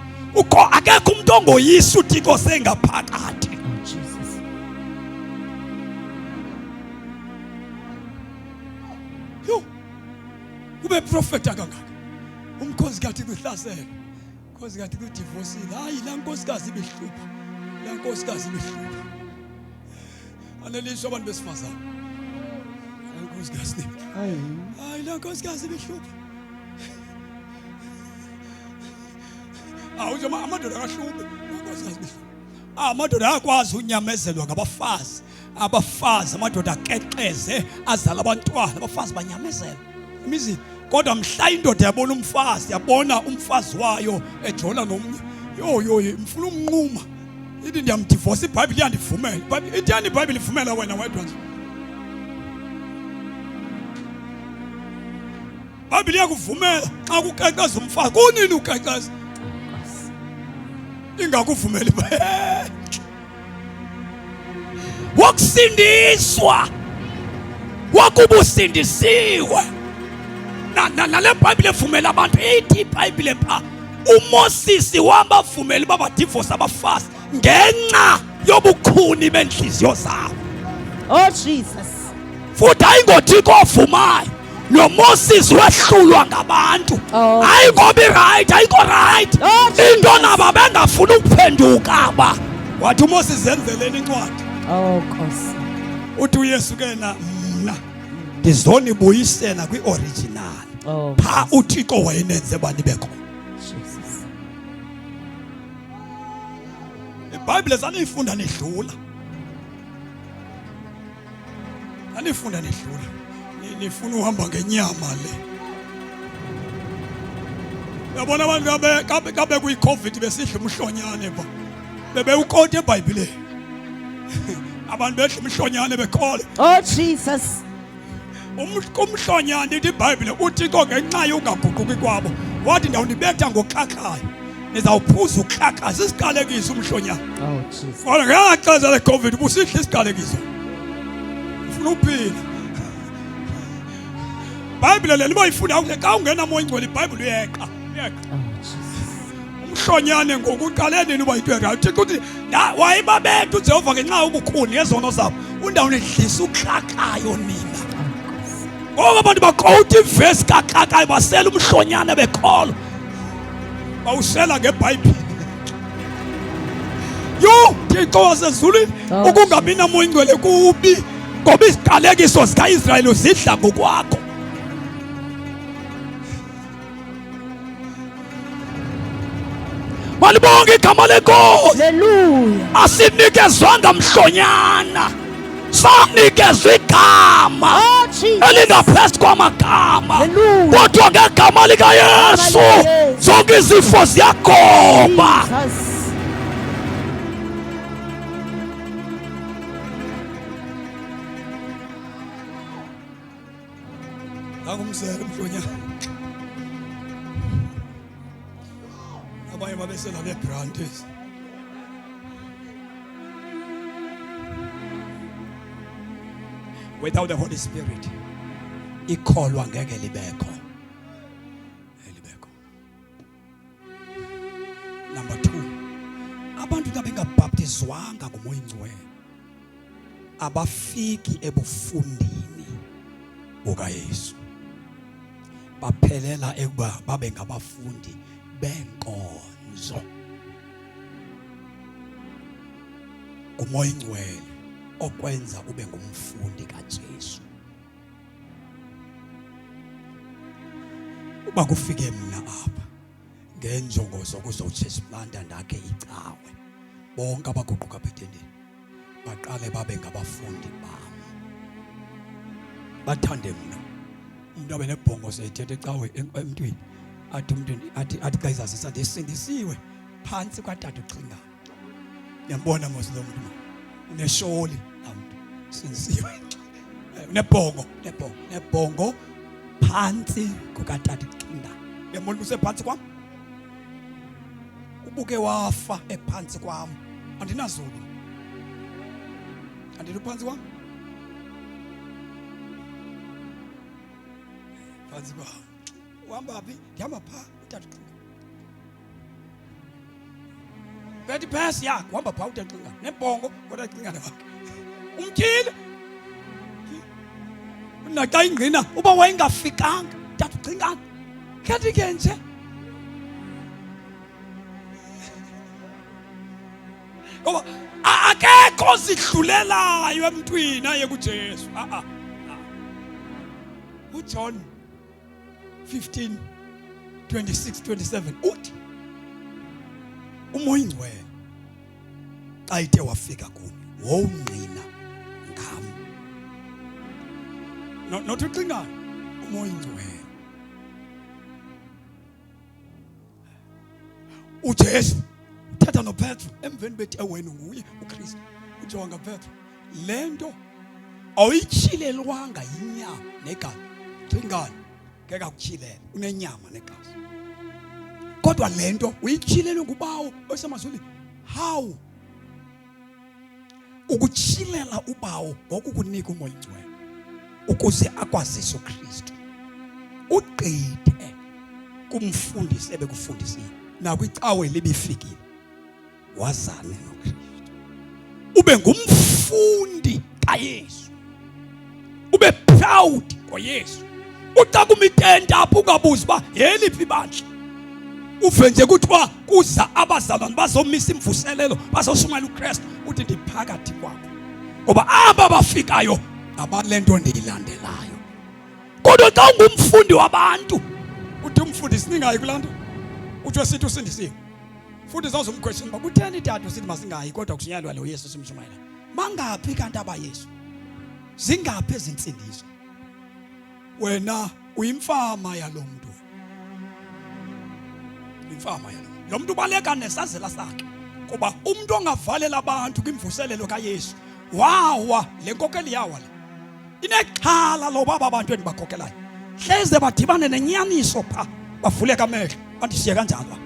Akekho umuntu ongoyisa uThixo sengaphakathi. Oh Jesus. Yo. Ube prophet kangaka. Umkhosi kathi kuhlasela. Umkhosi kathi kudivorceile. Hayi la nkosikazi ibihlupha. La nkosikazi ibihlupha. Anelisho abantu besifazana. La nkosikazi. Hayi la nkosikazi ibihlupha. Awuzo amadoda akahluphe. La nkosikazi ibihlupha. Amadoda ayakwazi unyamezelwa ngabafazi. Abafazi amadoda akeqeze azala abantwana abafazi banyamezela. Imizini kodwa mhla indoda yabona umfazi yabona umfazi wayo ejona nomnye yo mfuna umnquma ithi ndiyamdivorce iBhayibheli iyandivumela ithi yani iBhayibheli ivumela wena wedwa nje iBhayibheli yakuvumela xa kuqeqeza umfazi kunini uqeqeza ingakuvumeli wakusindiswa wakubusindisiwe na le Bible evumela abantu ithi iBhayibheli pha uMoses wabavumela babadivorce abafazi ngenxa yobukhuni benhliziyo zabo. Oh Jesus. Futhi ayingoThixo ovumayo noMoses wehlulwa ngabantu ayingobi right ayikho right into nabo bengafuna ukuphenduka ba wathi uMoses zenzeleni incwadi. Oh Nkosi. Uthi uYesu ke na mna ndizonibuyisela kwi-original. Pha uThixo wayenenze bani bekho. Jesus. iBhayibheli sanifunda nedlula. Anifunda nedlula. Nifuna uhamba ngenyama le. Yabona abantu kabe kuyi-COVID besidla umhlonyane ba. Bebe ukota eBhayibhelini. Abantu bedla umhlonyane bekhole. Oh Jesus. Umhlonyane ithi iBhayibheli uThixo ngenxa yokungaguquki kwabo wathi ndawunibetha ngoxhaxhayo nizawuphuza uklakaza isiqalekiso umhlonyana. Oh, Jesus. Wona ngiyaqaza le COVID busihle isiqalekiso. Ufuna uphila. Bible le libayifunda xa ungena moya ingcwele iBhayibheli uyeqa. Oh, Jesus. Umhlonyane ngokuqaleni niba yinto erayo. Uthixo uthi wayibabetha uJehova ngenxa yobukhulu ngezono zabo. Undawo nedlisa uklakayo nina. Ngoba abantu baqowuta ivesi kaklakayo basela umhlonyane bekholwa. Bawusela ngeBhayibheli. Yo, Thixo wasezulwini ukungabi namoya ingcwele kubi ngoba iziqalekiso zikaIsrayeli zidla ngokwakho. Malibonge igama lenkosi. Hallelujah. Asinikezwanga mhlonyana, sanikezwe igama Oh, Jesus. elingaphezu kwamagama. Hallelujah. Kodwa ngegama likaYesu zonke izifo ziyagoma. Jesus. Angumzela mhlonyana. Abanye babesela nebrandes. Without the Holy Spirit, ikholwa ngeke libekho. Number 2, abantu abengabhaptizwanga ngomoya ingcwele abafiki ebufundini bukaYesu. Baphelela ekuba babe ngabafundi benkonzo. Umoya ingcwele okwenza ube ngumfundi kaJesu. Uba kufike mina apha ngenjongo zokuzochurch planta ndakhe icawe, bonke abaguquka bethendeni baqale babe ngabafundi bami. Bathande mina. Umuntu abe nebhongo sethethe ecawe emntwini athi umuntu athi xa izazisa ndisindisiwe phansi kwaTata uCingana. Yambona mos lo muntu unesholi lamuntu sindisiwe. Nebhongo phansi kukaTata uCingana. Yambona usephansi kwami. Ubuke wafa ephansi kwami. Andinazulu. Andiluphansi kwami. Phansi kwami. Uhamba phi? Ngihamba pha uTata uCingana. Bethi pass yakho uhamba pha uTata uCingana. Nebhongo kodwa uCingana wakhe. Umtyile. Unaxa ingqina uba wayengafikanga uTata uCingana. Kanti ke nje ngoba akekho sidlulelayo emntwini aye kuJesu. uJohn 15:26-27 uthi umoya ingcwele xa ithe wafika kuni wowungqina ngam. Nothi uCingana umoya ingcwele uJesu uthatha noPetro emveni bethi wena nguye uKristu. uJohn kaPetro lento awuyitshilelwanga yinyama negazi. Cingana ngeke akutyhilela, unenyama negazi. Kodwa lento uyitshilelwe nguBawo osemazulwini. How? Ukutshilela uBawo ngokukunika umoya ingcwele ukuze akwazise uKristu. Ugqithe kumfundisi ebekufundisile nakwicawe libifikile wazana noKristu. Ube ngumfundi kaYesu. Ube proud ngoYesu. Uxa kumitente apho ungabuzi ba yeliphi bandla. Uve nje kuthiwa kuza abazalwane bazomisa imvuselelo bazoshumayela uKristu uthi ndiphakathi kwabo. Ngoba aba bafikayo abalento ndiyilandelayo. Kodwa xa ungumfundi wabantu uthi umfundisi ningayi kulanda uthi sithi usindisiwe. Futhi zawuzomquestion ba kutheni tata usithi masingayi kodwa kusinyalwa lo Yesu simshumayela. Mangaphi kanti abaYesu? Zingaphi ezinsindiso? Wena uyimfama yalomuntu. Imfama yalo. Lo muntu ubaleka nesazela sakhe. Kuba umuntu ongavalela abantu kwimvuselelo kaYesu. Wawa lenkokeli yawa le. Inexhala lo baba abantu endibakhokhelayo. Hleze badibane nenyaniso pha. Bavuleka amehlo. Bandishiye kanjalo.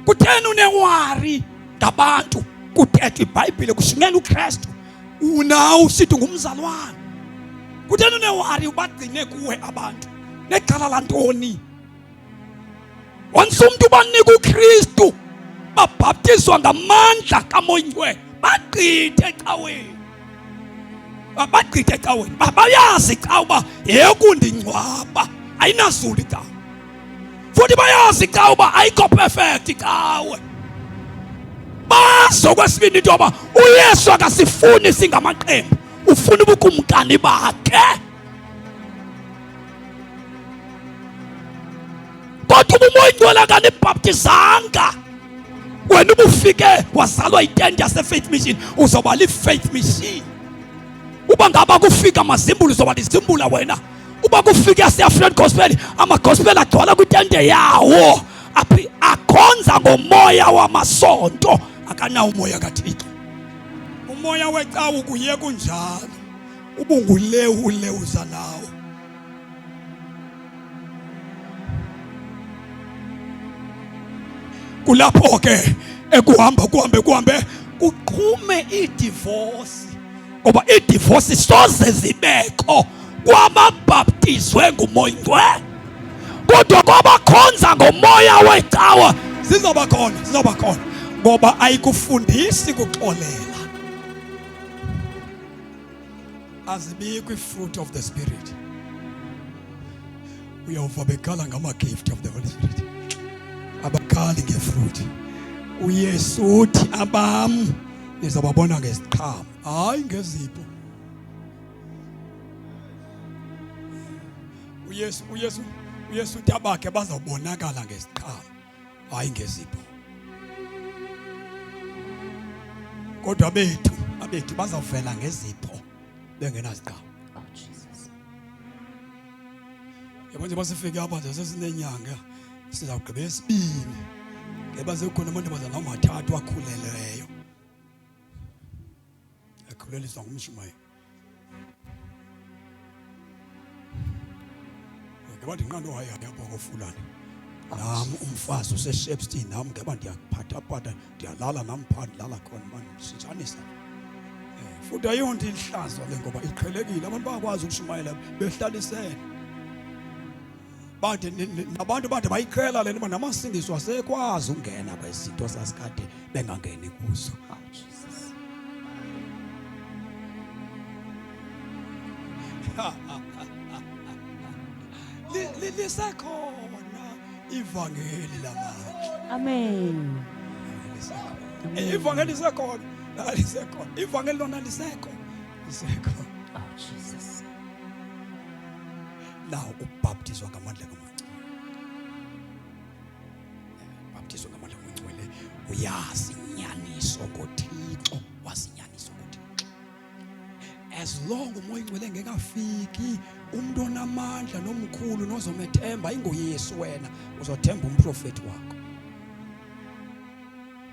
Kutheni unewari ngabantu? Kuthetha iBhayibhile kushunyela uKristu. Unawo usithi ngumzalwane. Kutheni unewari ubagcine kuwe abantu? Necala lantoni? Once umuntu banika uKristu, babhaptizwa ngamandla kaMoya, bagqithe ecaweni. Bagqithe ecaweni. Bayazi xa uba yekundingcwaba ayinazulu icawa. Futhi bayazi xa uba ayikho perfect icawe. Bazo kwesibini into yoba uYesu akasifuni singamaqembu, ufuna ubukumkani bakhe. Kodwa umoya ingcwele akanibhaptizanga, wena ubufike wazalwa itende yase-Faith Mission, uzoba li-Faith Mission. Uba ngaba kufika amazimbulu uzoba lizimbula wena. Uba kufika yase-African Gospel, amagospel agcwala kwitende yawo, akhonza ngomoya wamasonto, akanawo umoya kaThixo. Umoya wecawa kuye kunjalo, ubungulewuza nawo. Kulapho ke ekuhamba kuqhume idivorce, ngoba idivorce soze zibekho kwababhaptizwe ngumoya ingcwele. Kodwa kwabakhonza ngomoya wecawa zizoba khona, ngoba ayikufundisi kuxolela. Azibikho i-fruit of the Spirit. Uyova bekhala ngama-gift of the Holy Spirit, abakhali ngefruit. uYesu uthi abam nizobabona ngesiqhamo, hayi ngezipho. uYesu uthi abakhe bazawubonakala ngesiqhamo, hayi ngezipho. Kodwa abethu bazawuvela ngezipho bengenaziqhamo. Oh Jesus. Yabo nje basifike apha nje sesinenyanga, sizawugqiba esibini. Ngeba sekhona abantu abazana amathathu akhuleleyo. Akhuleliswa ngumshumayeli. Ngeba ndinqanda uhaya yapha koFulani. Nami umfazi useShepstone, nami ngeba ndiyaphatha ndiyalala nami phandle lala khona manje sitshanisa. Futhi ayonto inhlazo le ngoba iqhelekile, abantu bayakwazi ukushumayela behlalisene. Bathi nabantu bathi bayiqhela le nto, namasindiswa asekwazi ungena kwezinto sasikade bengangeni kuzo. Oh Jesus. Lisekhona ivangeli lamandla. Amen. Ivangeli lisekhona. Ivangeli lona lisekho. Oh Jesus. Now ubhaptizwa ngamandla kaMoya. Ubhaptizwa ngamandla kaMoya, uyazi inyaniso ngoThixo, wazinyaniso ngoThixo. As long umoya ingcwele engekafiki, umuntu onamandla nomkhulu nozomethemba ingoYesu wena, uzothemba umprofeti wakho.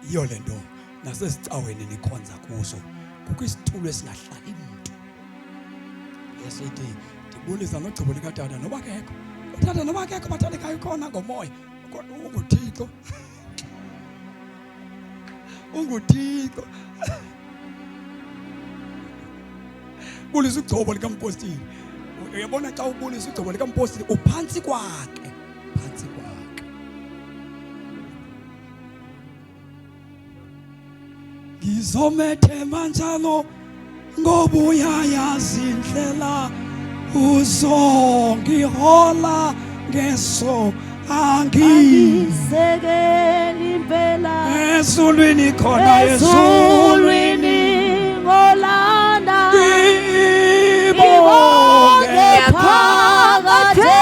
Iyo lento nasesicaweni nikhonza kuso, kukho isitulo esingahlali umuntu. Yesithi ndibulisa nogqibo likatata noba kekho. Utata noba kekho bathanda ekhaya khona ngomoya. UnguThixo. UnguThixo. Bulisa ugcobo likampostile. Uyabona xa ubulisa ugcobo likampostile uphansi kwakhe. Phansi kwakhe. Ngizomethemba njalo ngoba uyayazi indlela uzongihola ngeso Angisekeli impela ezulwini khona ezulwini ngolanda ngibonge phakathe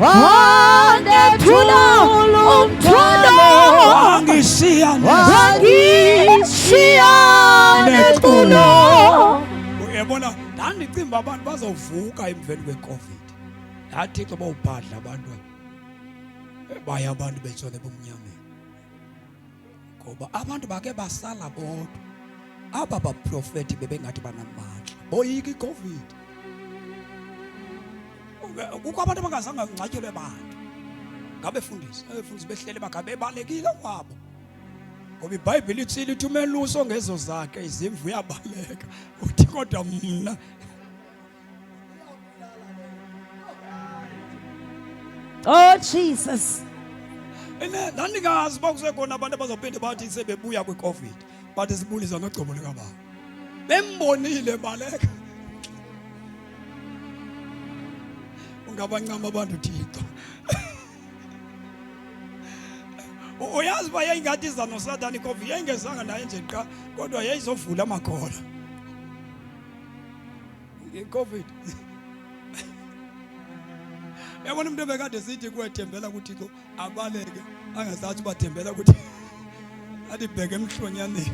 wandethula umthwalo wangishiya netulo. Uyabona ndandicimba abantu bazawuvuka emveni kweCovid. Yathi xa bawubhadla abantu baya abantu betshone bomnyameni, ngoba abantu bake basala bodwa. Aba baprofeti bebengathi banamandla, boyika iCovid. Kukho abantu abangazange kungcwatyelwe bantu. ngabefundisi behlele bagabe ebalekile kwabo ngoba iBhayibheli ithile ukuthi umeluso ngezo zakhe izimvu uyabaleka uthi kodwa mina Oh Jesus. Nandingazi bakusekhona abantu abazophinde bathi sebebuya kwiCovid but sibulisa nogcobo likababa bembonile ebaleka ungabancama abantu Thixo uyazi ba yayingathi iza noSathane iCovid yayingezanga naye nje qha kodwa yayizovula amakhola iCovid yabona umuntu ebekade sithi kuwethembela kuThixo abaleke angazathi bathembela ukuthi athi bheke emhlonyaneni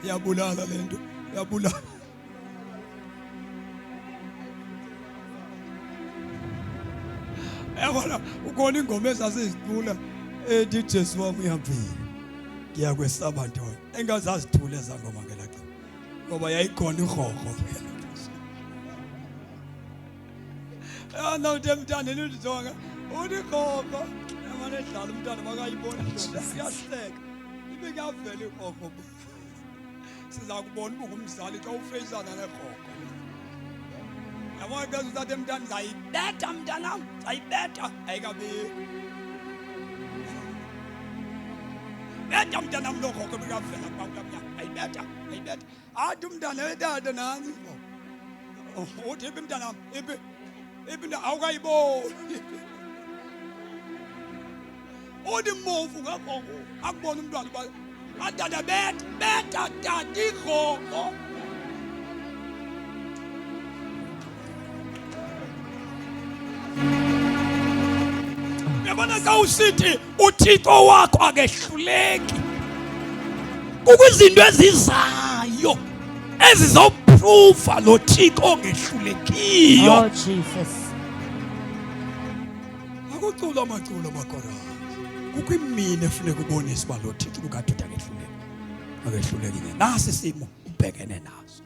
yabulala lento yabulala yabona ukona ingoma ezasizicula ethi Jesu wami uyaphila ngiyakwesaba ntoni engazazithule ezangoma ngelaxa ngoba yayikhona ihoho nawuthi emntana nilizonga ulikhokho yamane edlala umntana makayibona indoda siyahleka ibe kuyavela ikhokho siza kubona uba ngumzali xa ufeyisana nekhokho yabona ke uzathe emntana zayibetha mntanam zayibetha ayikabi betha mntanam lo khokho bekavela kwakulamnya ayibetha athi umntana etata nansi uthi ibe mntanam ibe ibina awukayiboni odi movu ngakhongo akubona umntwana ba adada beta tati khongo yabona ka usithi uThixo wakho akehluleki kukwizinto ezizayo ezizoprova lo Thixo ongehlulekiyo Oh Jesus. akucula amaculo makora kukho imini efuneka ubonise uba lo Thixo ukade akehlulekile nasi isimo ubhekene naso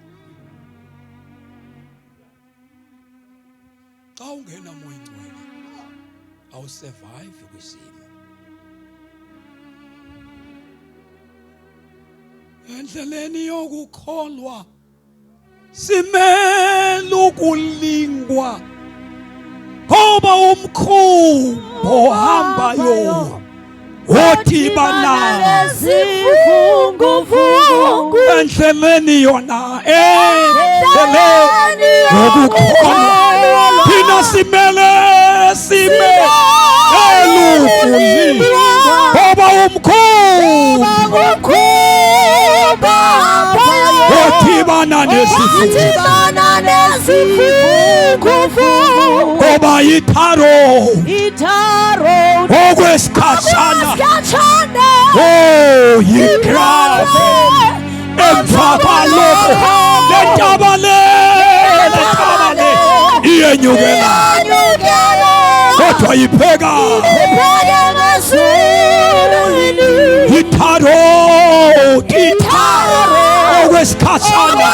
xa ungena moya ingcwele awusurvive kwisimo endleleni yokukholwa simele ukulingwa ngoba umkhumbo ohambayo odibana nezivunguvungu endleleni yona endleleni yokukholwa thina simele ukulingwa ngoba umkhumbo odibana nezivunguvungu ngoba itharo okwesikhashana yigrave emva kwalokho lentaba le iyenyukela kodwa ipheka itharo okwesikhashana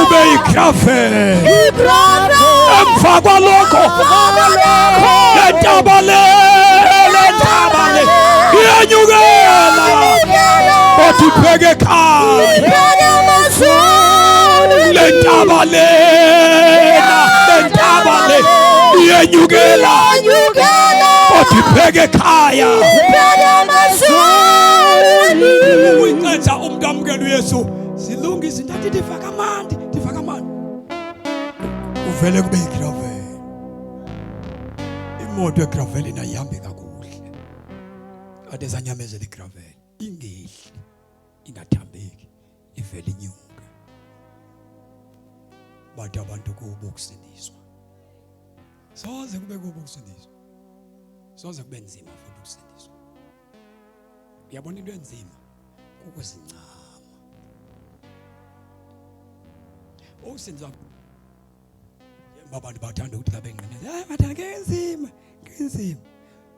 ube igrave emva kwalokho lentaba le iyenyukela kodwa ipheka ekhaya lentaba le iyenyukela kodwa ipheka ekhaya uyincenza umuntu amukela uYesu zilunga izinto athi ndifaka amandi uvele kube igravel imoto egravel ayihambi kakuhle ade zanyamezela igravel ingehli ingathambeki ivele inyuke bathi abantu kubo ukusindiswa soze kube kubo ukusindiswa soze kube nzima futhi ukusindiswa uyabona into enzima ukuzincama ukusindiswa abantu bathanda ukuthi kabe ngqineza bathanda ngenzima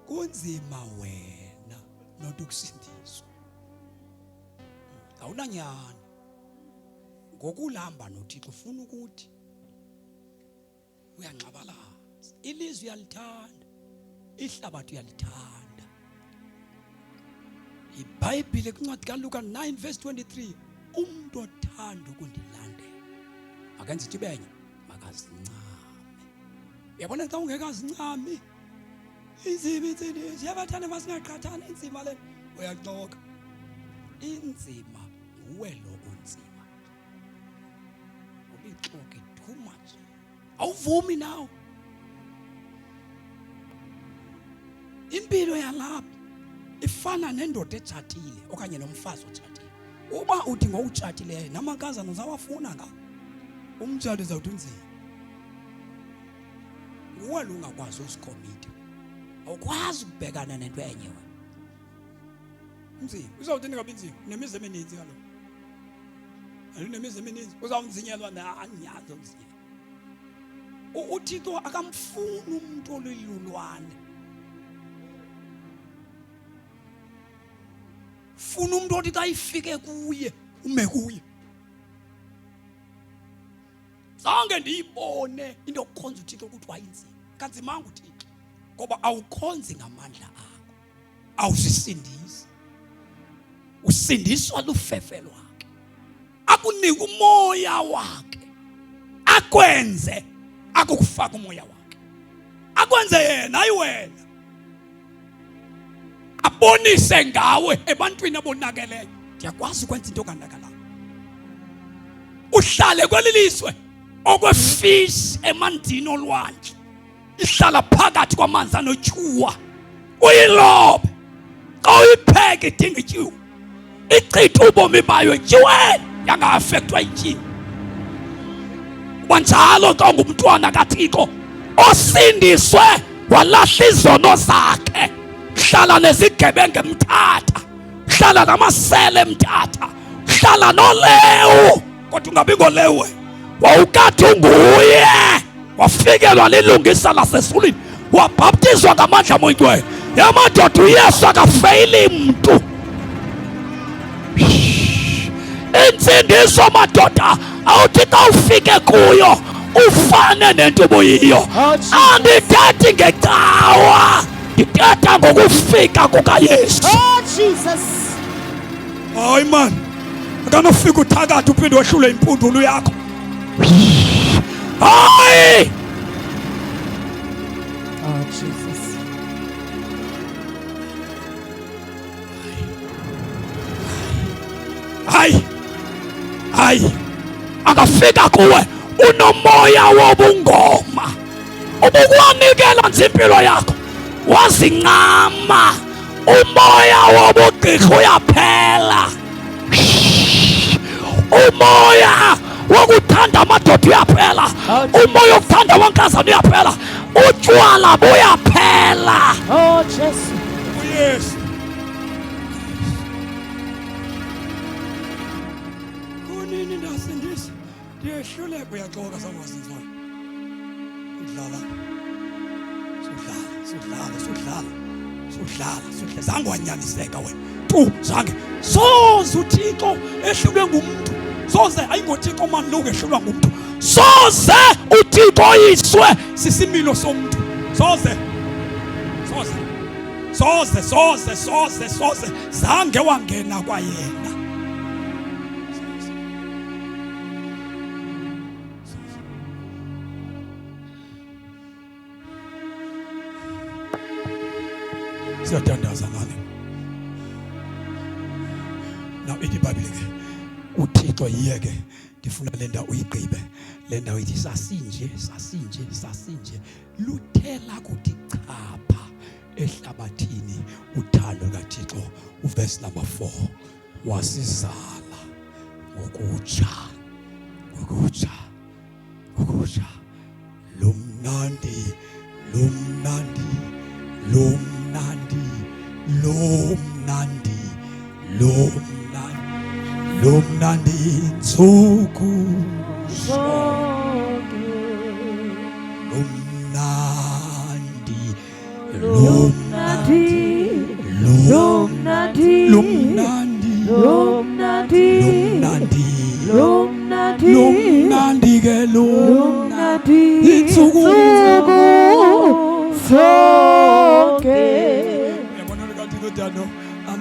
kunzima wena not ukusindiswa awunanyana ngokulamba noThixo ufuna ukuthi uyanxabalaza ilizwi uyalithanda ihlabathi uyalithanda. IBhayibhile kwincwadi kaLuka 9 verse 23, umuntu othanda ukundilandela akenze ibenye makazincame. Uyabona xa ungekazincami inzima insini siyabathanda masingaqhathana inzima le uyaxoka. Inzima uwe lo unzima. Ulixoke too much. Awuvumi nawe. Impilo yalapha ifana nendoda etshatile okanye nomfazi otshatile. Uba uthi ngowutshatileyo namankazana uzawafuna ngawo. Umtshato uzawuthi unzima. Uwe lo ungakwazi usikomita. Awukwazi ukubhekana nento enye wena. Nzima. Uzawuthi ningabi nzima. Nemizi emininzi kaloku. Alinemizi emininzi. Uzawunzinyelwa anyazo nzima. uThixo akamfuni umuntu olilulwane. Funa umuntu othi xa ifike kuye ume kuye. Zange ndiyibone into yokukhonza uThixo ukuthi wayinzima. Kanzimanga uThixo ngoba awukhonzi ngamandla akho. Awusisindisi. Usindiswa lufefe lwakhe. Akunika umoya wakhe. Akwenze akukufaka umoya wakhe. Akwenze yena hayi wena. Abonise ngawe ebantwini abonakeleyo. Ndiyakwazi ukwenza into kanakalayo. Uhlale kweliliswe okwefish emandini olwandle. Ihlala phakathi kwamanzi anotyuwa. Uyilobe. Xa uyipheka idinga ityiwa. Ichitha ubomi bayo etyiweni yangaafektwa yityiwa. Kwanjalo xa ungumntwana kaThixo osindiswe walahla izono zakhe. Hlala nezigebenga mthatha. Hlala namasele mthatha. Hlala noLewu. Kodwa ungabi ngoLewu. Wawukathi unguye. Wafikelwa lilungisa lasezulwini. Wabhaptizwa ngamandla amoyingcwele. Yamadoda uYesu akafeyili mntu. Insindiso madoda awuthi xa ufike kuyo ufane nento obuyiyo. Andithethi ngecawa, ndithetha ngokufika kukaYesu. Oh Jesus. Hayi man, akanofika uthakatha uphinde wehlule impundulo yakho. Hayi. Oh Jesus. Hayi. Akafika kuwe unomoya wobungoma. Ubukwanikela nje impilo yakho. Wazincama. Umoya wobugqirha uyaphela. Umoya wokuthanda amadoda uyaphela. Umoya wokuthanda wankazana uyaphela. Utywala buyaphela. Oh Jesus. Yes. Kunini ndasindisa. Ndiyehluleka uyaxoka sawazinzwana. Sudlala. Zange wanyaniseka wena. Tu zange. Soze uThixo ehlulwe ngumuntu. Soze ayingoThixo manje lo ehlulwa ngumuntu. Soze uThixo oyiswe sisimilo somuntu. Soze. Zange wangena kwayena. Siyatandaza ngani. Now ithi iBhayibhile ke uThixo yiyeke ndifuna le ndawo uyigqibe. Le ndawo ithi sasinje luthela kuthi chapha ehlabathini uthando kaThixo. Uverse number 4 wasizala ngokutsha lomnandi nsuku lomnandi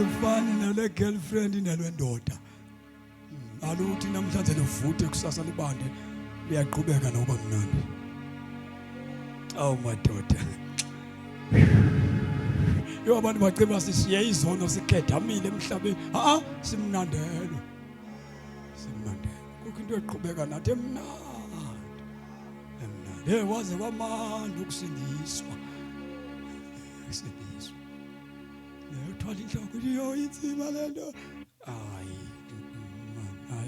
alufani nale girlfriend nalwendoda. Aluthi namhlanje luvuthe kusasa libande liyaqhubeka nokuba mnandi. Awu madoda. Yo abantu baceba sisiye izono sikhedamile emhlabeni. Simnandelo. Simnandelo. Kukho into eqhubeka nathi emnandi. Emnandi. Waze kwamandi ukusindiswa. Ukusindiswa. Uthwala inhloko yo inzima lento. Hayi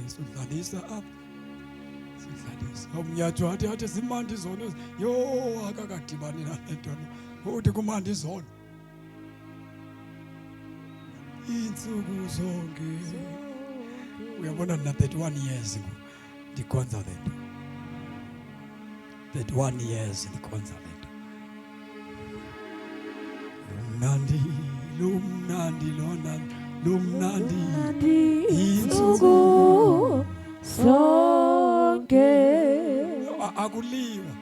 sidlalisa apha. Sidlalisa. Umnyatho athi simandi izono. Yo akakadibani nalento. Uthi kumandi izono. Insuku zonke uyabona na 31 years ndikhonza lento 31 years ndikhonza lento lumnandi insuku zonke akuliwa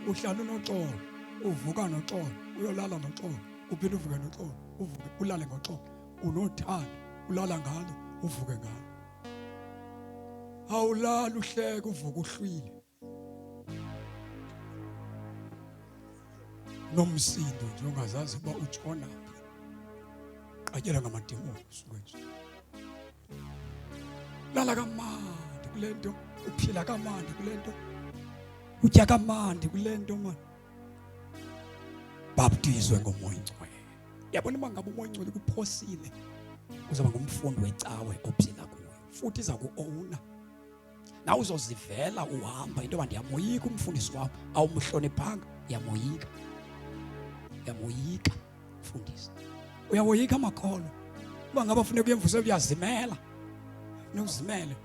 uhlala unoxolo uvuka noxolo uyolala noxolo uphinde uvuke noxolo uvuke ulale ngoxolo unothando ulala ngalo uvuke ngalo awulala uhleke uvuke uhlwile nomsindo nje ungazazi uba utshona qatyela ngamademoni sukwenje lala kamandi kulento uphila kamandi kulento utya kamandi kulento man baptizwe ngomoya ingcwele. Yabona mangabe umoya ingcwele kuphosile uzaba ngumfundi wecawe ophila kuyo futhi iza kuowuna nawe uzozivela uhamba into bandiyamoyika umfundisi wami awumhloniphanga yamoyika mfundisi uyawoyika amakholo uba ngaba ufuna kuyemvuso uyazimela nozimele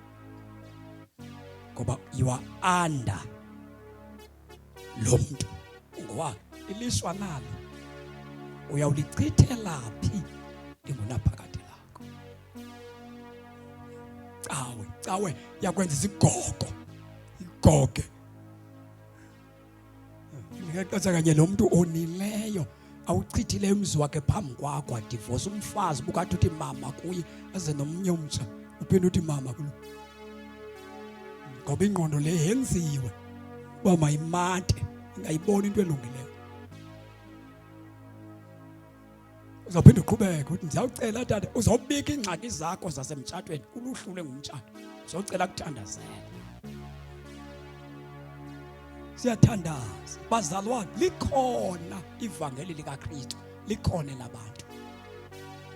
ngoba you are under lo muntu ngowakhe ilishwa nalo uyawulichithela phi lingunaphakade lakho cawe yakwenza igoge ngexesha kanye lo muntu onileyo awuchithileyo umzi wakhe phambi kwakho adivorce umfazi bukathi uthi mama kuye aze nomnye umtsha uphinde uthi mama kulo ngoba ingqondo le yenziwe uba mayimate ingayibona into elungileyo uzawuphinda uqhubeke uthi ndiyawucela tata uzawubika iingxaki zakho zasemtshatweni uluhlule ngumtshato uzawucela kuthandazela siyathandaza bazalwane likhona ivangeli likaKristu likhona labantu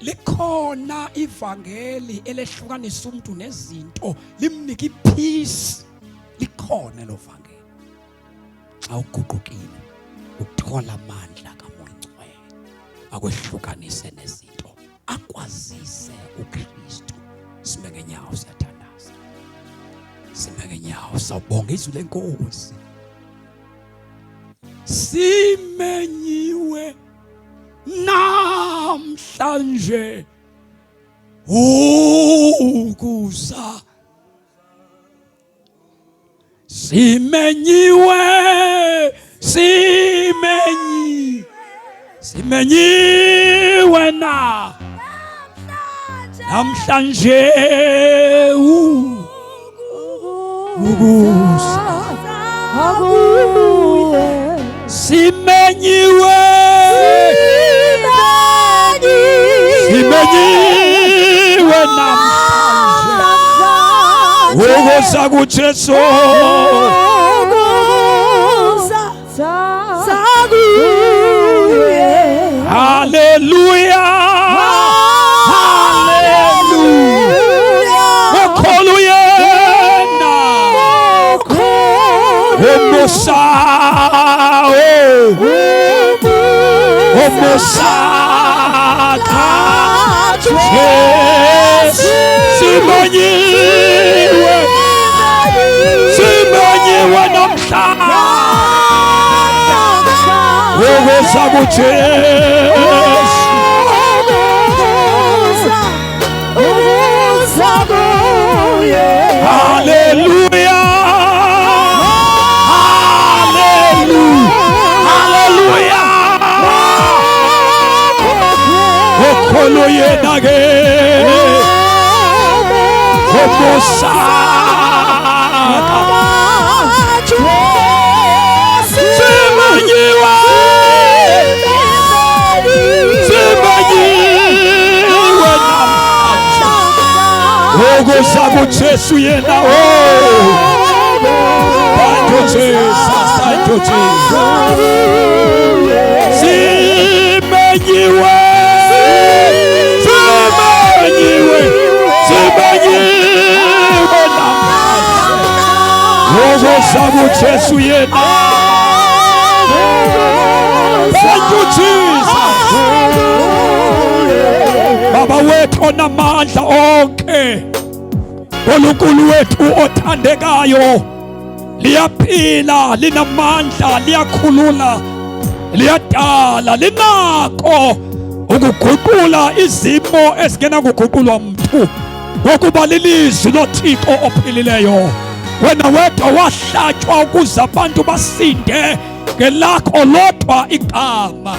likhona ivangeli elehlukanisa umuntu nezinto limnika ipeace likhona lo vangeli xa uguqukile uthola amandla kamoya ingcwele akwehlukanise nezinto akwazise uKristu sime ngenyawo siyathandaza sime ngenyawo sawubonga izwi lenkosi simenyiwe namhlanje ukuza simenyiwe namhlanje ukuza simenyiwe namhlanje ukuza kuJesu haleluya ukholo yena umusaka simenyiwe namhlanje ukuza kuJesu haleluya haleluya Ukholo yena ke Obosaka Simanyiwe Ogosabu Jesu yena Thank you Jesus, thank you Jesus. Simanyiwe Ogosabu Jesu yena. Thank you Jesus. Baba wethu onamandla onke, uNkulunkulu wethu othandekayo, liyaphila, linamandla, liyakhulula, liyadala, linako ukuguqula izimo ezingena kuguqulwa umuntu ngokuba lilizwi loThixo ophilileyo. Wena wedwa wahlatywa ukuze abantu basinde ngelakho lodwa igama.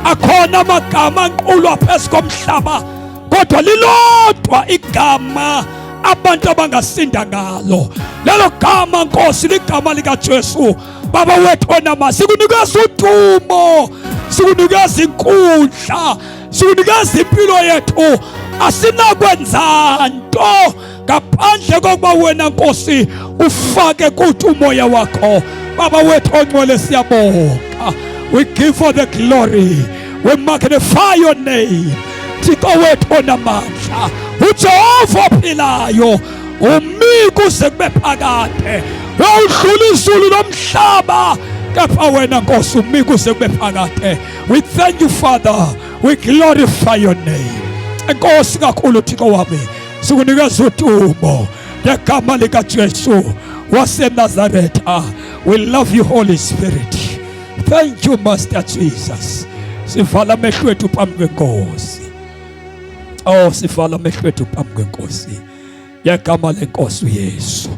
Akhona amagama anqulwa phezu komhlaba, kodwa lilodwa igama abantu abangasinda ngalo. Lelo gama Nkosi ligama likaJesu. Baba wethu onama, sikunikeza udumo, sikunikeza inkundla, sikunikeza impilo yethu. Asinakwenza nto ngaphandle kokuba wena Nkosi ufake kuthi umoya wakho. Baba wethu ongcwele siyabonga. We give for the glory. We magnify your name. Thixo wethu onamandla, uJehova ophilayo, umi kuze kube phakade. Udlula izulu nomhlaba, kepha wena Nkosi umi kuze kube phakade. We thank you Father. We glorify your name. Nkosi kakhulu Thixo wami, sikunikeza udumo ngegama likaJesu waseNazaretha. We love you Holy Spirit. Thank you Master Jesus. Sivala amehlo ethu phambi kweNkosi. Oh, sivala amehlo ethu phambi kweNkosi. Ngegama leNkosi uYesu.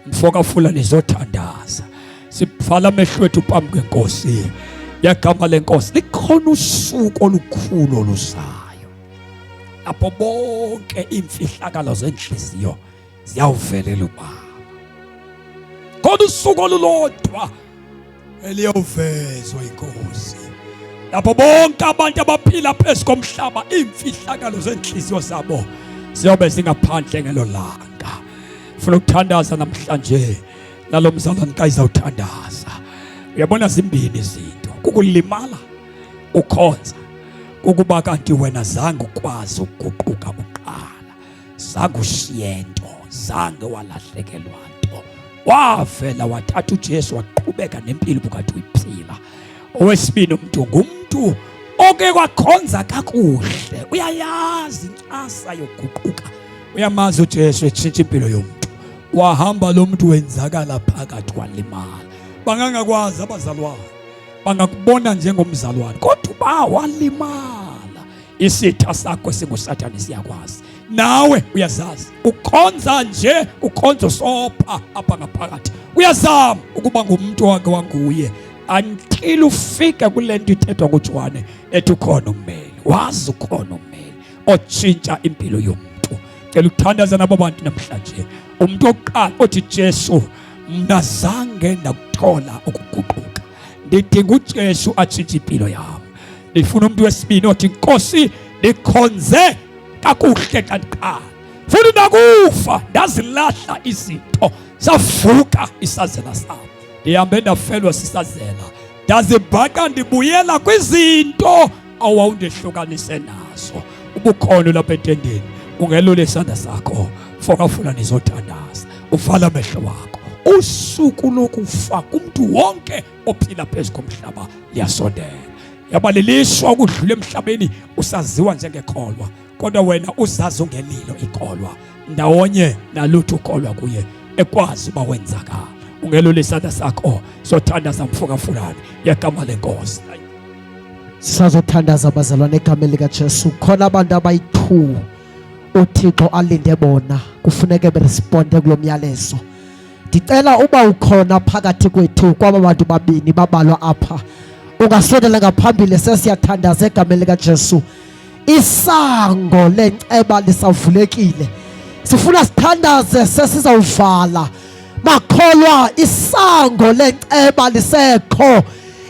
Mfoka nizothandaza. Sivala amehlo ethu phambi kweNkosi. Ngegama leNkosi. Likhona usuku olukhulu oluzayo, lapho bonke imfihlakalo zenhliziyo ziyawuvelela uBaba. Kodwa usuku olulodwa eliyovezwa iNkosi, lapho bonke abantu abaphila phezu komhlaba imfihlakalo zenhliziyo zabo ziyobe zingaphandle ngelo langa. Ufuna ukuthandaza namhlanje, nalo mzalwane kayizawuthandaza. Uyabona zimbili izinto, kukulimala ukhonza, ukuba kanti wena zange ukwazi ukuguquka uqala, zange ushiye nto, zange walahlekelwa nto, wavela wathatha uJesu waqhubeka nempilo bukathi uyiphila. Owesibili, umuntu ngumuntu oke kwakhonza kakuhle, uyayazi inkasa yokuguquka, uyamazi uJesu etshintsha impilo yomuntu. Wahamba lo muntu wenzakala phakathi walimala. Bangangakwazi abazalwane, bangakubona njengomzalwane, kodwa uba walimala. Isitha sakho singuSathane siyakwazi, nawe uyazazi. Ukhonza nje, ukhonzo sopha apha ngaphakathi, uyazama ukuba ngumuntu wake wanguye, until ufike kule nto ithethwa nguJohane ethi ukhona ummeli. Wazi ukhona ummeli otshintsha impilo yomuntu. Cela ukuthandaza nabo bantu namhlanje. Umuntu oqala othi Jesu, mna zange ndakuthola ukuguquka, ndidinga uJesu atshintshe impilo yami. Ndifuna umuntu wesibini othi Nkosi, ndikhonze kakuhle kanqala, futhi ndakufa ndazilahla izinto, savuka isazela sami. Ndihambe ndafelwa sisazela, ndazibhaqa ndibuyela kwizinto awawundihlukanise nazo. Ubukhona lapha entendeni, ungelule isandla sakho, fokafuna nizothandaza, uvala amehlo wakho. Usuku lokufa kumuntu wonke ophila phezu komhlaba liyasondela. Yabalilishwa ukudlula emhlabeni usaziwa njengekholwa, kodwa wena uzazi ungelilo ikholwa, ndawonye nalutho ukholwa kuye ekwazi uba wenzakala. Ungelule isandla sakho, sothandaza mfokafulani ngegama leNkosi. Sazothandaza abazalwane egameni likaJesu. Khona abantu abayi-2 uThixo alinde bona, kufuneke beresponde kulo myalezo. Ndicela uba ukhona phakathi kwethu kwaba bantu babini babalwa apha, ungasondela ngaphambili sesiyathandaza egameni likaJesu. isango lenceba lisavulekile. Sifuna sithandaze sesizawuvala. Makholwa isango lenceba lisekho.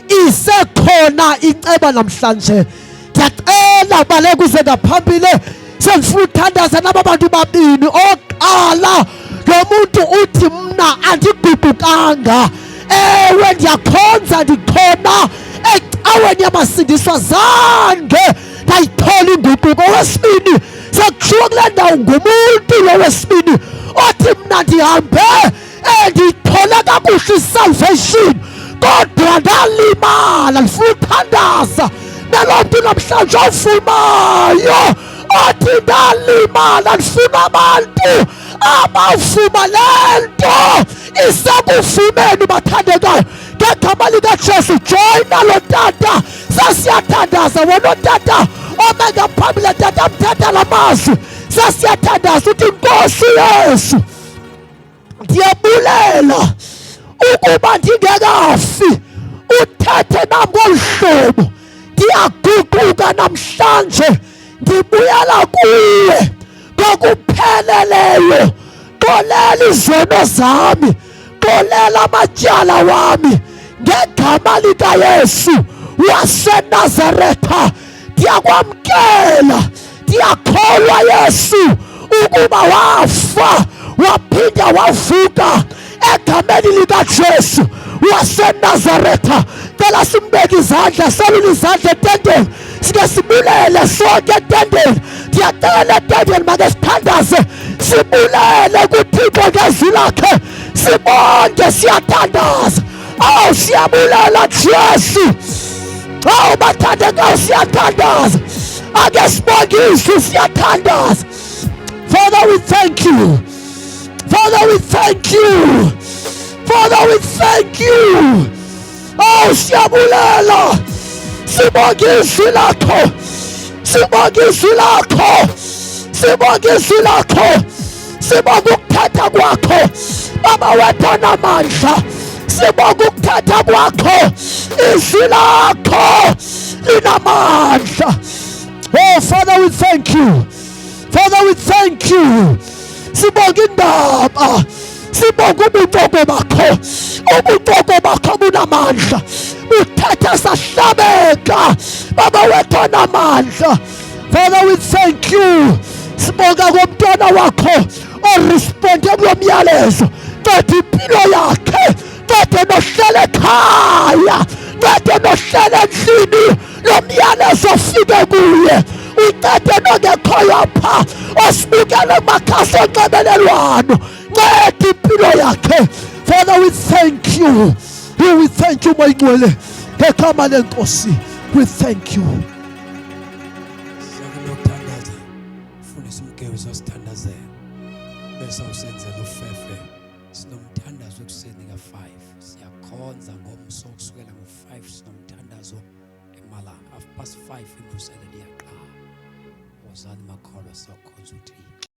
Isekhona inceba namhlanje. Ndiyacela baleka uze ngaphambili. Sengifuna uthandaza naba bantu babini. Oqala lo muntu uthi mna andiguqukanga. Ewe ndiyakhonza ndikhona ecaweni yamasindiswa zange ndayithola inguquko. Owesibini sekushiwo kule ndawo ngumuntu lo wesibini othi mna ndihambe ndiyithole kakuhle isalvation kodwa ndalimala. Ndifuna uthandaza nalo mntu namhlanje ovumayo othi ndalimala. Ndifuna abantu abavuma le nto isekuvumeni bathandekayo ngegama likaJesu. Joyina lo tata sasiyathandaza. Wena tata ome ngaphambili tata mthatha la mazwi sasiyathandaza uthi Nkosi Yesu ndiyabulela ukuba ndingekafi uthethe nam ngolu hlobo. Ndiyaguquka namhlanje ndibuyela kuwe ngokupheleleyo. Xolela izono zami, xolela amatyala wami ngegama likaYesu waseNazaretha. Ndiyakwamkela, ndiyakholwa Yesu ukuba wafa waphinda wavuka egameni likaJesu waseNazaretha. Cela simbeke izandla, selule izandla etendeni, sike sibulele sonke etendeni. Ndiyacela etendeni make sithandaze, sibulele kuThixo ngezwi lakhe, sibonke siyathandaza. Awu siyabulela Jesu. Awu bathandekayo siyathandaza. Ake sibonke izwi siyathandaza. Father, we thank you. Father, we thank you. Father, we thank you. Oh, siyabulela. Sibonke izwi lakho. Sibonke izwi lakho. Sibonke izwi lakho. Sibonke ukuthatha kwakho. Baba wethu onamandla. Sibonke ukuthatha kwakho. Izwi lakho linamandla. Oh, Father, we thank you. Father, we thank you. Sibonke indaba. Sibonke ubucoko bakho. Ubucoko bakho bunamandla. Uthatha sahlabeka. Baba wethu onamandla. Father, we thank you. Sibonga ngomntwana wakho oresponde kulo myalezo. Qeda impilo yakhe. Qeda nohlele ekhaya. Qeda nohlele endlini. Lo myalezo ufike kuye. Uqede nongekhoyo pha osibukele kumakhasi onxibelelwano. Qeda impilo yakhe. Father, we thank you. We thank you, my ngcwele. Ngegama lenkosi. We thank you. Siyakunokuthandaza. Ufune simkewe sasithandazela. Bese usenzela ufefe. Sinomthandazo ekuseni ka5. Siyakhonza ngomso kusukela ngo5 sinomthandazo emala. 5:30 indusela liyaqala. Wozani makholwa siyakhonza uThixo.